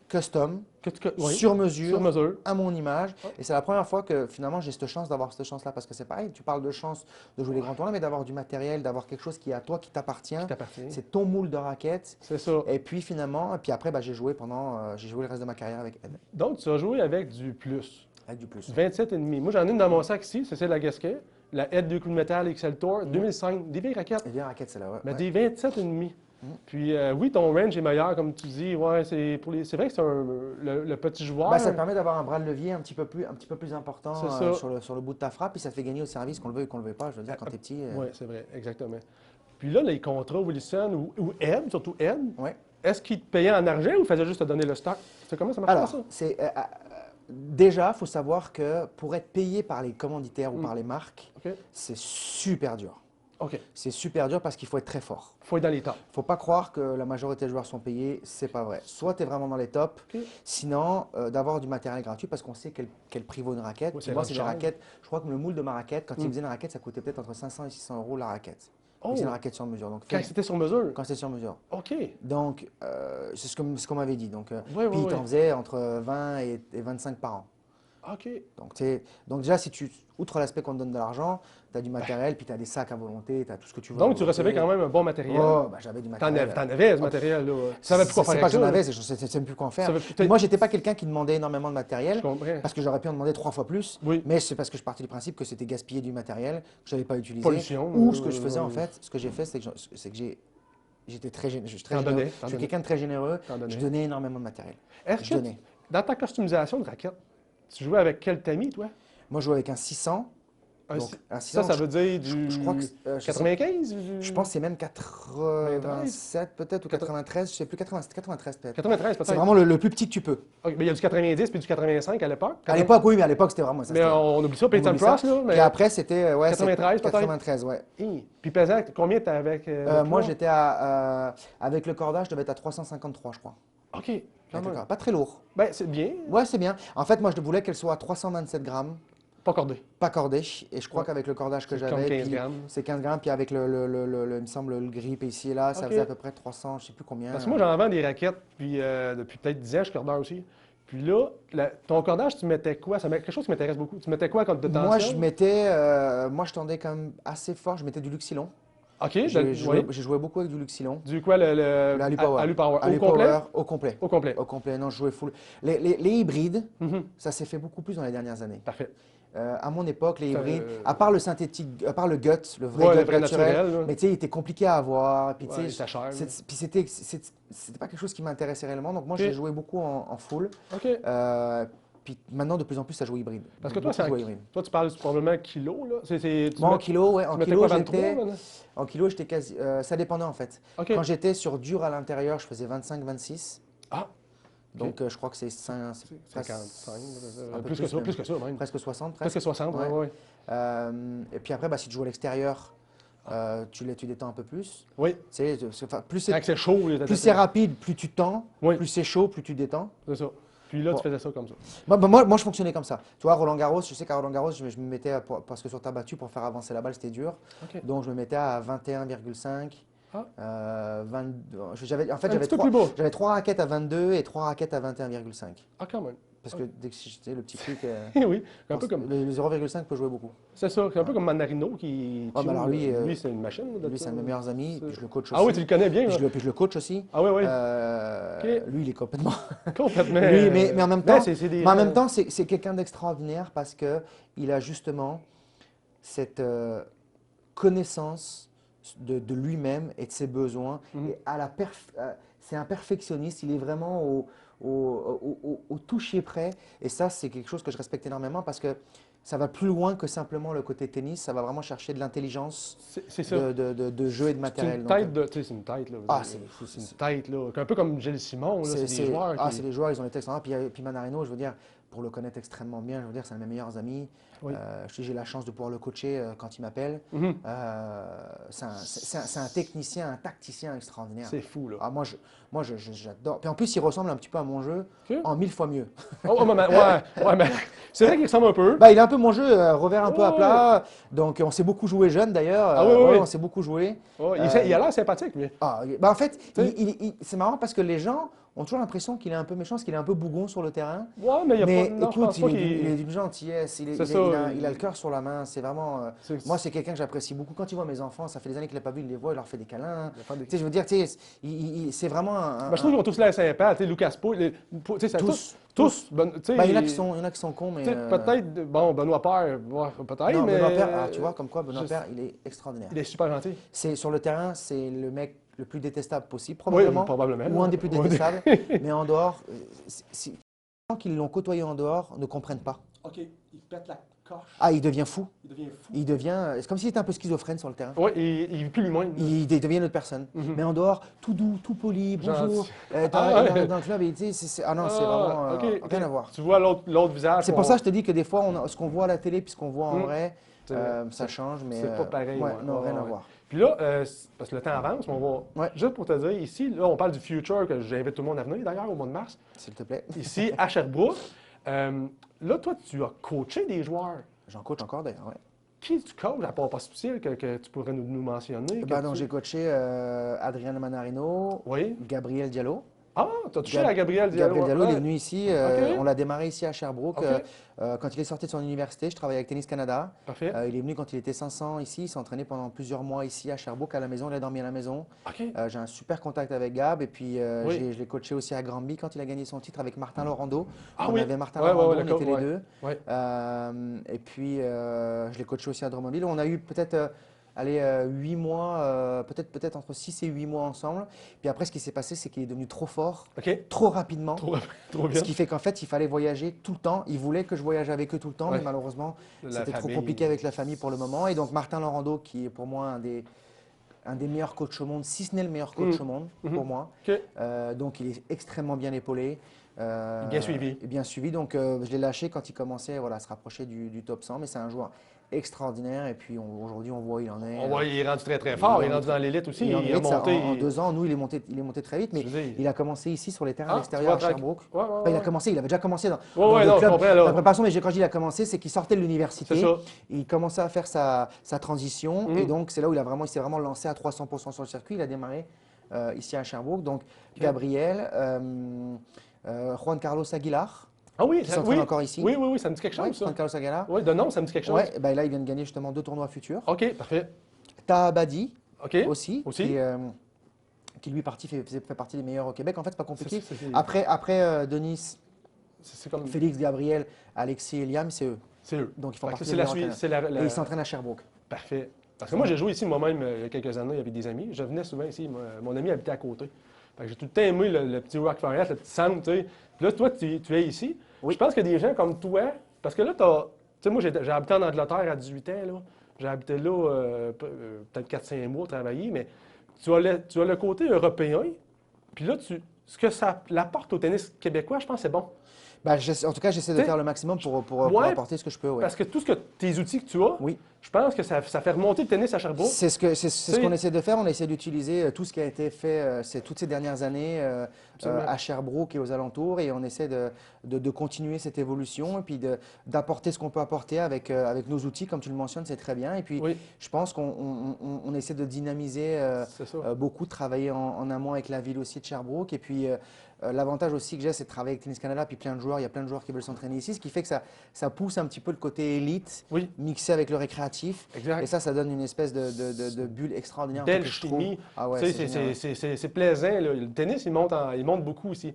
custom, Oui. sur mesure, Sur mesure. à mon image. Ouais. Et c'est la première fois que finalement j'ai cette chance d'avoir cette chance-là. Parce que c'est pareil, tu parles de chance de jouer les grands tournois, mais d'avoir du matériel, d'avoir quelque chose qui est à toi, qui t'appartient. Qui t'appartient. C'est ton moule de raquette. C'est ça. Et puis finalement, puis après, bah, j'ai joué le reste de ma carrière avec Ed, Donc, tu as joué avec du plus. avec du plus. 27,5. Moi, j'en ai une dans mon sac ici. C'est celle de la Gasquet. La Ed de Coup de Métal XL Tour 2005. Des vieilles raquettes. Et bien raquette, c'est là, ouais. Mais Ouais. des 27,5. Puis, oui, ton range est meilleur, comme tu dis. Ouais, c'est vrai que c'est le petit joueur. Bah, ça te permet d'avoir un bras de levier un petit peu plus important C'est ça. sur le bout de ta frappe, puis ça te fait gagner au service, qu'on le veuille ou qu'on le veuille pas. Je veux dire, quand tu es petit. Oui, c'est vrai, exactement. Puis là, les contrats Wilson ou Ed, surtout Ed, Ouais. est-ce qu'ils te payaient en argent ou faisaient juste te donner le stock? C'est comment ça marche Alors, ça? déjà, il faut savoir que pour être payé par les commanditaires ou Mm. par les marques, OK. c'est super dur. OK. C'est super dur parce qu'il faut être très fort. Faut être dans les tops. Faut pas croire que la majorité des joueurs sont payés, c'est pas vrai. Soit tu es vraiment dans les tops, OK. sinon d'avoir du matériel gratuit parce qu'on sait quel prix vaut une raquette. Ouais, Puis c'est moi, rendu c'est des cher. raquettes, je crois que le moule de ma raquette, quand Mm. ils faisaient une raquette, ça coûtait peut-être entre 500 et 600 euros la raquette. Oh! C'est une raquette sur mesure. Donc, Quand c'était sur mesure? quand c'est sur mesure. OK. Donc, c'est ce qu'on m'avait dit. Donc, Ouais, puis ouais, ils t'en ouais. faisaient entre 20 et 25 par an. OK. Donc déjà, outre l'aspect qu'on te donne de l'argent, tu as du matériel, puis tu as des sacs à volonté, tu as tout ce que tu veux. à Donc, tu recevais volonté. quand même un bon matériel. Oh, bah, j'avais du T'en matériel. avais ce matériel-là. Tu savais plus quoi faire C'est avec pas que ça. j'en là. avais, je ne sais même plus quoi en faire. Ça veut Puis peut-être- moi, j'étais pas quelqu'un qui demandait énormément de matériel, Je comprends. parce que j'aurais pu en demander 3 fois plus. Oui. Mais c'est parce que je partais du principe que c'était gaspiller du matériel que je n'avais pas utilisé. Pollution, Ou ce que je faisais en fait, ce que j'ai fait, c'est que j'étais je suis très T'en généreux. donnais, Je t'en suis donnais. quelqu'un de très généreux. T'en donnais. Je donnais énormément de matériel. Est-ce Je que donnais. dans ta customisation de raquette, tu jouais avec quel tamis, toi? Moi, je jouais avec un 600. Un Donc, si- un ça 600, veut dire du je crois que 95? je pense que c'est même 87 peut-être ou 93, je sais plus, 93 peut-être. 93 peut-être. C'est vraiment le plus petit que tu peux. OK, mais il y a du 90 puis du 85 à l'époque. À l'époque, oui, mais à l'époque, c'était vraiment ça. Mais c'était- on oublie ça, on Peyton oublie ça. Cross, là. Mais... Puis après, c'était 93 peut-être? 93, ouais. Puis pesant, combien t'as avec Moi, toi? j'étais avec le cordage, je devais être à 353, je crois. OK, quand Avec le même. cordage. Pas très lourd. Ben, c'est bien. Ouais, c'est bien. En fait, moi, je voulais qu'elle soit à 327 grammes, Pas cordé. pas cordée. Et je crois Ouais. qu'avec le cordage que C'est comme j'avais, 15 puis grammes. c'est 15 grammes, puis avec il me semble, le grip ici et là, ça Ok. faisait à peu près 300, je sais plus combien. Parce que moi, j'en vends des raquettes puis, depuis peut-être 10 ans, je suis cordeur aussi. Puis là, ton cordage, tu mettais quoi? Quelque chose qui m'intéresse beaucoup. Tu mettais quoi comme de tension? Moi, je tendais quand même assez fort. Je mettais du Luxilon. OK, J'ai oui. joué beaucoup avec du Luxilon. Du quoi, Le Alupower. Alupower. Au complet? Alupower, au complet. Au complet. Au complet. Non, je jouais full. Les hybrides, Mhm. ça s'est fait beaucoup plus dans les dernières années. Parfait. À mon époque, les Ça, hybrides, à part le synthétique, à part le gut, le vrai Ouais, gut le vrai naturel, naturel, là. mais tu sais, il était compliqué à avoir. Puis tu Ouais, sais, c'était cher, là. puis c'était pas quelque chose qui m'intéressait réellement. Donc moi, Ok. j'ai joué beaucoup en full. OK. Puis maintenant, de plus en plus, ça joue hybride. Parce que toi, Beaucoup joué hybride. toi, tu parles probablement kilo, là. Moi, en kilo, ouais, tu mettais quoi, 23, maintenant? en kilo, j'étais quasi, ça dépendait en fait. OK. Quand j'étais sur dur à l'intérieur, je faisais 25-26. Ah, Donc, je crois que c'est 55, 55, un peu plus que ça, même. plus que ça, même. Presque 60, Presque 60, Ouais. oui. Et puis après, si tu joues à l'extérieur, tu détends un peu plus. Oui. Tu sais, plus Quand c'est chaud, plus c'est rapide, plus tu tends. Oui. Plus c'est chaud, plus tu détends. C'est ça. Puis là, Bon. tu faisais ça comme ça. Moi, je fonctionnais comme ça. Tu vois, Roland Garros, je sais qu'à Roland Garros, je me mettais, parce que sur ta battue, pour faire avancer la balle, c'était dur. OK. Donc, je me mettais à 21,5. Ah. 22, en fait, Un j'avais petit peu plus bas. trois raquettes à 22 et 3 raquettes à 21,5. Ah, quand même. Parce que dès que j'étais le petit truc, Oui, un peu comme. le 0,5 peut jouer beaucoup. C'est ça, c'est un peu comme Manarino qui. Ouais, mais alors lui, c'est une machine. Lui, c'est un de mes meilleurs amis, puis je le coach aussi. Ah oui, tu le connais bien, Puis là. je le coach aussi. Ah oui, oui. Ok. Lui, il est complètement. Complètement. Lui, mais en même temps, des, c'est quelqu'un d'extraordinaire parce que il a justement cette connaissance de lui-même et de ses besoins. Mhm. Et c'est un perfectionniste. Il est vraiment au toucher près. Et ça, c'est quelque chose que je respecte énormément parce que ça va plus loin que simplement le côté tennis. Ça va vraiment chercher de l'intelligence c'est ça. de jeu et de matériel. C'est une tête, là. Ah, c'est une tête, là. Un peu comme Gilles Simon, là. C'est des joueurs. C'est des joueurs, ils ont été extraordinaires. Puis Manarino, je veux dire, pour le connaître extrêmement bien, je veux dire, c'est un de mes meilleurs amis. Oui. J'ai la chance de pouvoir le coacher quand il m'appelle. Mhm. C'est un technicien, un tacticien extraordinaire. C'est fou, là. Ah, j'adore. Puis en plus, il ressemble un petit peu à mon jeu, Ok. en 1000 fois mieux. Ouais, mais c'est vrai qu'il ressemble un peu. Il est un peu mon jeu, revers un peu à plat. Donc, on s'est beaucoup joué jeune d'ailleurs. Ah oui. On s'est beaucoup joué. Ouais, il a l'air sympathique, lui. En fait, sais. c'est marrant parce que les gens ont toujours l'impression qu'il est un peu méchant, parce qu'il est un peu bougon sur le terrain. Ouais, mais il y a Mais pas. Non, je écoute, pense pas il est d'une gentillesse, il a le cœur sur la main. C'est vraiment. Moi, c'est quelqu'un que j'apprécie beaucoup. Quand il voit mes enfants, ça fait des années qu'il ne l'a pas vu, il les voit, il leur fait des câlins. Tu sais, je veux dire, tu sais, c'est vraiment un. Je trouve qu'ils ont tous l'air sympas. Tu sais, Lucas Pau, tous. Il y en a qui sont cons, mais. Peut-être, bon, Benoît Paire, peut-être, Non, mais. Benoît Paire, tu vois, comme quoi, Benoît Paire, il est extraordinaire. Il est super gentil. Sur le terrain, c'est le mec le plus détestable possible, Oui, probablement. probablement. Ou un des plus détestables. Mais en dehors, les gens qui l'ont côtoyé en dehors ne comprennent pas. OK, il pète la coche. Ah, il devient fou. Il devient fou. C'est comme s'il était un peu schizophrène sur le terrain. Oui, il vit plus lui-même. Il devient une autre personne. Mhm. Mais en dehors, tout doux, tout poli, bonjour. Ouais. Dans le club, c'est vraiment rien à voir. Tu vois l'autre visage. C'est pour ça que je te dis que des fois, ce qu'on voit à la télé puis ce qu'on voit en vrai, C'est vrai. ça change, mais C'est pas pareil. non, rien à voir. Puis là, parce que le temps avance, on va. Ouais. Juste pour te dire, ici, là, on parle du future, que j'invite tout le monde à venir d'ailleurs au mois de mars. S'il te plaît. Ici, à Sherbrooke. Là, toi, tu as coaché des joueurs. J'en coach encore d'ailleurs, ouais. Qui tu coaches, à part Pospisil, que tu pourrais nous mentionner? J'ai coaché Adriano Manarino, Oui. Gabriel Diallo. Ah, tu as touché à Gabriel Diallo. Gabriel Diallo, il est Ouais. venu ici. Ok. On l'a démarré ici à Sherbrooke. Ok. Quand il est sorti de son université, je travaillais avec Tennis Canada. Parfait. Il est venu quand il était 500 ici. Il s'est entraîné pendant plusieurs mois ici à Sherbrooke, à la maison. Il a dormi à la maison. OK. J'ai un super contact avec Gab. Et puis, Oui. je l'ai coaché aussi à Granby quand il a gagné son titre avec Martin Lorando. Ah On oui. avait Martin Ouais, Lorando, ouais, on était les ouais. deux. Ouais. Et puis, je l'ai coaché aussi à Drummondville. On a eu peut-être 8 mois, peut-être entre 6 et 8 mois ensemble. Puis après, ce qui s'est passé, c'est qu'il est devenu trop fort, OK. trop rapidement. Trop bien. Ce qui fait qu'en fait, il fallait voyager tout le temps. Il voulait que je voyage avec eux tout le temps, Ouais. mais malheureusement, La c'était trop famille. compliqué avec la famille pour le moment. Et donc, Martin Lorando, qui est pour moi un des meilleurs coachs au monde, si ce n'est le meilleur coach au monde, pour moi. OK. Donc, il est extrêmement bien épaulé. Bien suivi. Et bien suivi. Donc, je l'ai lâché quand il commençait à se rapprocher du top 100. Mais c'est un joueur extraordinaire. Et puis, aujourd'hui, on voit où il en est. On voit, il est rendu très, très fort. Il est rendu dans l'élite aussi. Il est ça, monté. en 2 ans, nous, il est monté très vite. Mais Je veux dire- il a commencé ici sur les terrains Ah, extérieurs à tu vois, Sherbrooke. Ouais, ouais, Enfin, il avait déjà commencé dans Ouais, le non, je club, comprends, là. dans la préparation, mais quand je dis il a commencé, c'est qu'il sortait de C'est l'université. ça. Il commençait à faire sa transition. Mhm. Et donc, c'est là où il s'est vraiment lancé à 300% sur le circuit. Il a démarré ici à Sherbrooke. Donc, Gabriel, Juan Carlos Aguilar, Ah oui, qui s'entraîne encore ici. Oui, oui, oui, ça me dit quelque Ouais, chose, ça. Juan Carlos Aguilar. Oui, de nom, ça me dit quelque chose. Ouais, ben là, il vient de gagner justement 2 tournois futurs. OK, parfait. Taha Abadi OK. aussi, Aussi. qui lui fait partie des meilleurs au Québec. En fait, c'est pas compliqué. C'est Après Denis, comme... Félix, Gabriel, Alexis et Liam, c'est eux. C'est eux. Donc ils font Fait que partie c'est des la meilleurs suite, entraîneurs. c'est la... Et ils s'entraînent à Sherbrooke. Parfait. Parce que moi, j'ai joué ici moi-même il y a quelques années avec des amis. Je venais souvent ici. Mon ami habitait à côté. Fait que j'ai tout le temps aimé le petit Rock Forest, le petit centre, tu sais. Puis là, toi, tu es ici. Oui. Je pense qu'il y a des gens comme toi, parce que là, tu sais, moi, j'ai habité en Angleterre à 18 ans, là. J'ai habité là peut-être 4-5 mois, travaillé, mais tu as le côté européen. Puis là, ce que ça apporte au tennis québécois, je pense que c'est bon. Ben, en tout cas, j'essaie de T'sais, faire le maximum pour ouais, apporter ce que je peux. Ouais. Parce que tes outils que tu as, Oui. je pense que ça fait remonter le tennis à Sherbrooke. C'est ce qu'on essaie de faire. On essaie d'utiliser tout ce qui a été fait toutes ces dernières années à Sherbrooke et aux alentours. Et on essaie de continuer cette évolution et puis d'apporter ce qu'on peut apporter avec nos outils, comme tu le mentionnes, c'est très bien. Et puis, Oui. je pense qu'on essaie de dynamiser beaucoup, de travailler en amont avec la ville aussi de Sherbrooke. Et puis, l'avantage aussi que j'ai, c'est de travailler avec Tennis Canada, puis plein de joueurs. Il y a plein de joueurs qui veulent s'entraîner ici, ce qui fait que ça pousse un petit peu le côté élite, Oui. mixé avec le récréatif. Exact. Et ça donne une espèce de bulle extraordinaire. Belle que je trouve. chimie. Ah ouais, Tu sais, c'est plaisant. Là. Le tennis, il monte beaucoup aussi.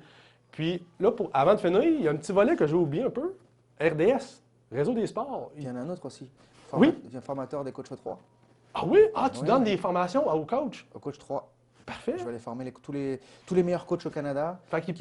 Puis là, avant de finir, il y a un petit volet que j'ai oublié un peu. RDS, Réseau des sports. Il y en a un autre aussi. Oui. Il y a un formateur des coachs 3. Ah oui? Ah, tu Oui. donnes des formations aux coachs? Au coach 3. Parfait. Je vais aller former tous les meilleurs coachs au Canada Fait qu'ils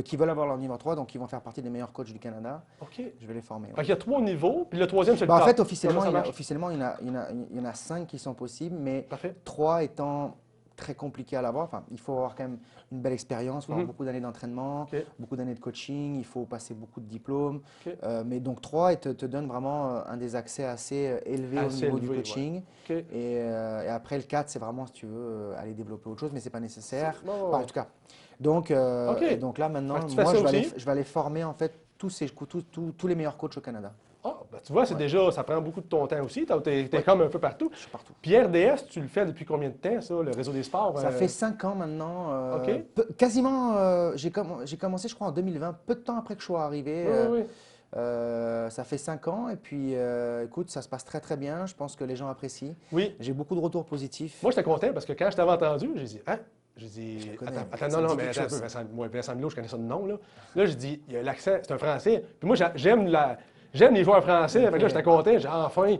qui veulent avoir leur niveau 3, donc ils vont faire partie des meilleurs coachs du Canada. OK. Je vais les former. Fait qu'il y a 3 niveaux, puis le troisième, c'est le En top. fait, officiellement, Comment ça il y en a 5 qui sont possibles, mais Parfait. 3 étant très compliqué à l'avoir. Enfin, il faut avoir quand même une belle expérience, il faut avoir beaucoup d'années d'entraînement, OK. beaucoup d'années de coaching, il faut passer beaucoup de diplômes. OK. Mais donc 3 te donne vraiment un des accès assez élevés au Assez niveau élevé, du coaching. OK. Et après le 4, c'est vraiment si tu veux aller développer autre chose, mais ce n'est pas nécessaire. Ouais, ouais, Enfin, en ouais. tout cas. Donc, OK. et donc là maintenant, Fait que tu fais moi ça je aussi? vais aller former en fait tous les meilleurs coachs au Canada. Ah, ben tu vois, c'est déjà, ça prend beaucoup de ton temps aussi. T'es comme un peu partout. Je suis partout. Puis RDS, tu le fais depuis combien de temps, ça, le réseau des sports? Ça fait 5 ans maintenant. OK. Quasiment, j'ai commencé, je crois, en 2020, peu de temps après que je sois arrivé. Oui. Ça fait 5 ans et puis, écoute, ça se passe très très bien. Je pense que les gens apprécient. Oui. J'ai beaucoup de retours positifs. Moi, j'étais content parce que quand je t'avais entendu, j'ai dit, hein? J'ai dit, Je le connais, attends, ça me non, dit mais quelque attends un peu, chose. Vincent Milo, je connais ça de nom, là. Là, j'ai dit, il y a l'accent, c'est un français. Puis moi, j'aime les joueurs français. Fait que là, j'étais content, j'ai enfin,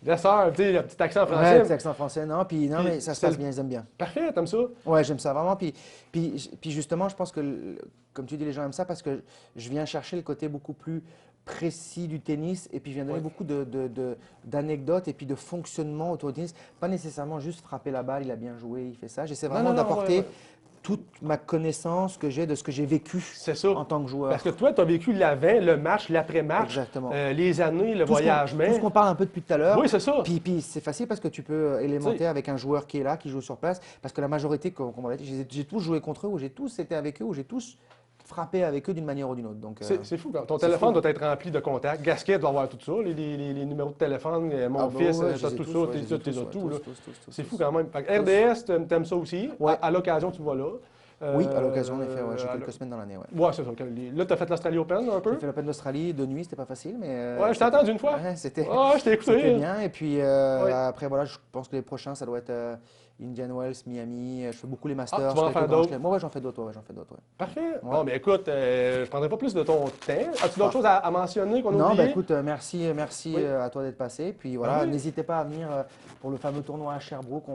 la sœur, tu sais, le petit accent Ouais, français. petit accent français, non. Puis, non, Puis, mais ça se c'est passe bien, ils aiment bien. Parfait, t'aimes ça? Ouais, j'aime ça vraiment. Puis justement, je pense que, comme tu dis, les gens aiment ça parce que je viens chercher le côté beaucoup plus précis du tennis et puis je viens donner beaucoup d'anecdotes et puis de fonctionnement autour du tennis. Pas nécessairement juste frapper la balle, il a bien joué, il fait ça. J'essaie vraiment d'apporter ouais. toute ma connaissance que j'ai de ce que j'ai vécu C'est ça. en tant que joueur. Parce que toi, tu as vécu l'avant, le match, l'après-match, Exactement. les années, le Tout voyagement. ce qu'on parle un peu depuis tout à l'heure. Oui, c'est ça. Puis c'est facile parce que tu peux élémenter avec un joueur qui est là, qui joue sur place. Parce que la majorité, comme on l'a dit, j'ai tous joué contre eux, ou j'ai tous été avec eux, ou j'ai tous frappé avec eux d'une manière ou d'une autre. Donc, C'est fou. Ton téléphone doit être rempli de contacts. Gasquet doit avoir tout ça, les numéros de téléphone, mon fils, t'as tout ça, t'as tout. C'est fou quand même. Fait que RDS, t'aimes ça aussi. Ouais. À l'occasion, tu vas là. Oui, à l'occasion, en effet, j'ai quelques semaines dans l'année. Ouais, c'est ça. Là, tu as fait l'Australie Open un peu? J'ai fait l'Open d'Australie de nuit, c'était pas facile, mais. Ouais, je t'ai entendu une fois. Ouais, c'était je t'ai écouté. c'était bien. Et puis après, voilà, je pense que les prochains, ça doit être Indian Wells, Miami. Je fais beaucoup les Masters. tu vas en faire d'autres? Moi, ouais, j'en fais d'autres. Ouais. Parfait. Bon, mais écoute, je prendrai pas plus de ton temps. As-tu d'autres choses à mentionner qu'on a Non, oublié? bah écoute, merci à toi d'être passé. Puis voilà, oui. n'hésitez pas à venir pour le fameux tournoi à Sherbrooke.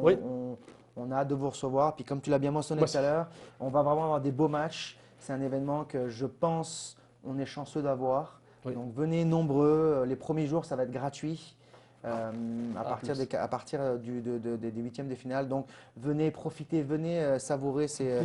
On a hâte de vous recevoir. Puis comme tu l'as bien mentionné tout à l'heure, on va vraiment avoir des beaux matchs. C'est un événement que je pense on est chanceux d'avoir. Oui. Donc venez nombreux. Les premiers jours, ça va être gratuit. À partir des huitièmes de finale. Donc venez profiter, venez savourer ces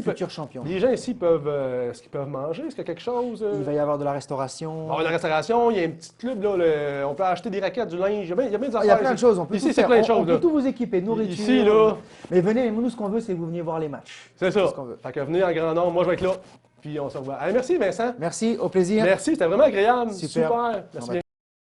futurs champions. Les gens ici peuvent, est-ce qu'ils peuvent manger? Est-ce qu'il y a quelque chose? Il va y avoir de la restauration. La restauration, il y a un petit club, là, on peut acheter des raquettes, du linge, il y a bien des affaires. Il y a plein de choses, on peut ici, tout c'est faire. plein de choses. On peut tout vous équiper, nourriture. Ici, là. Mais venez, nous, ce qu'on veut, c'est que vous veniez voir les matchs. C'est ça. ce qu'on veut. Fait que venez en grand nombre, moi je vais être là. Puis on se revoit. Allez, merci Vincent. Merci, au plaisir. Merci, c'était vraiment agréable. Super. Merci bien.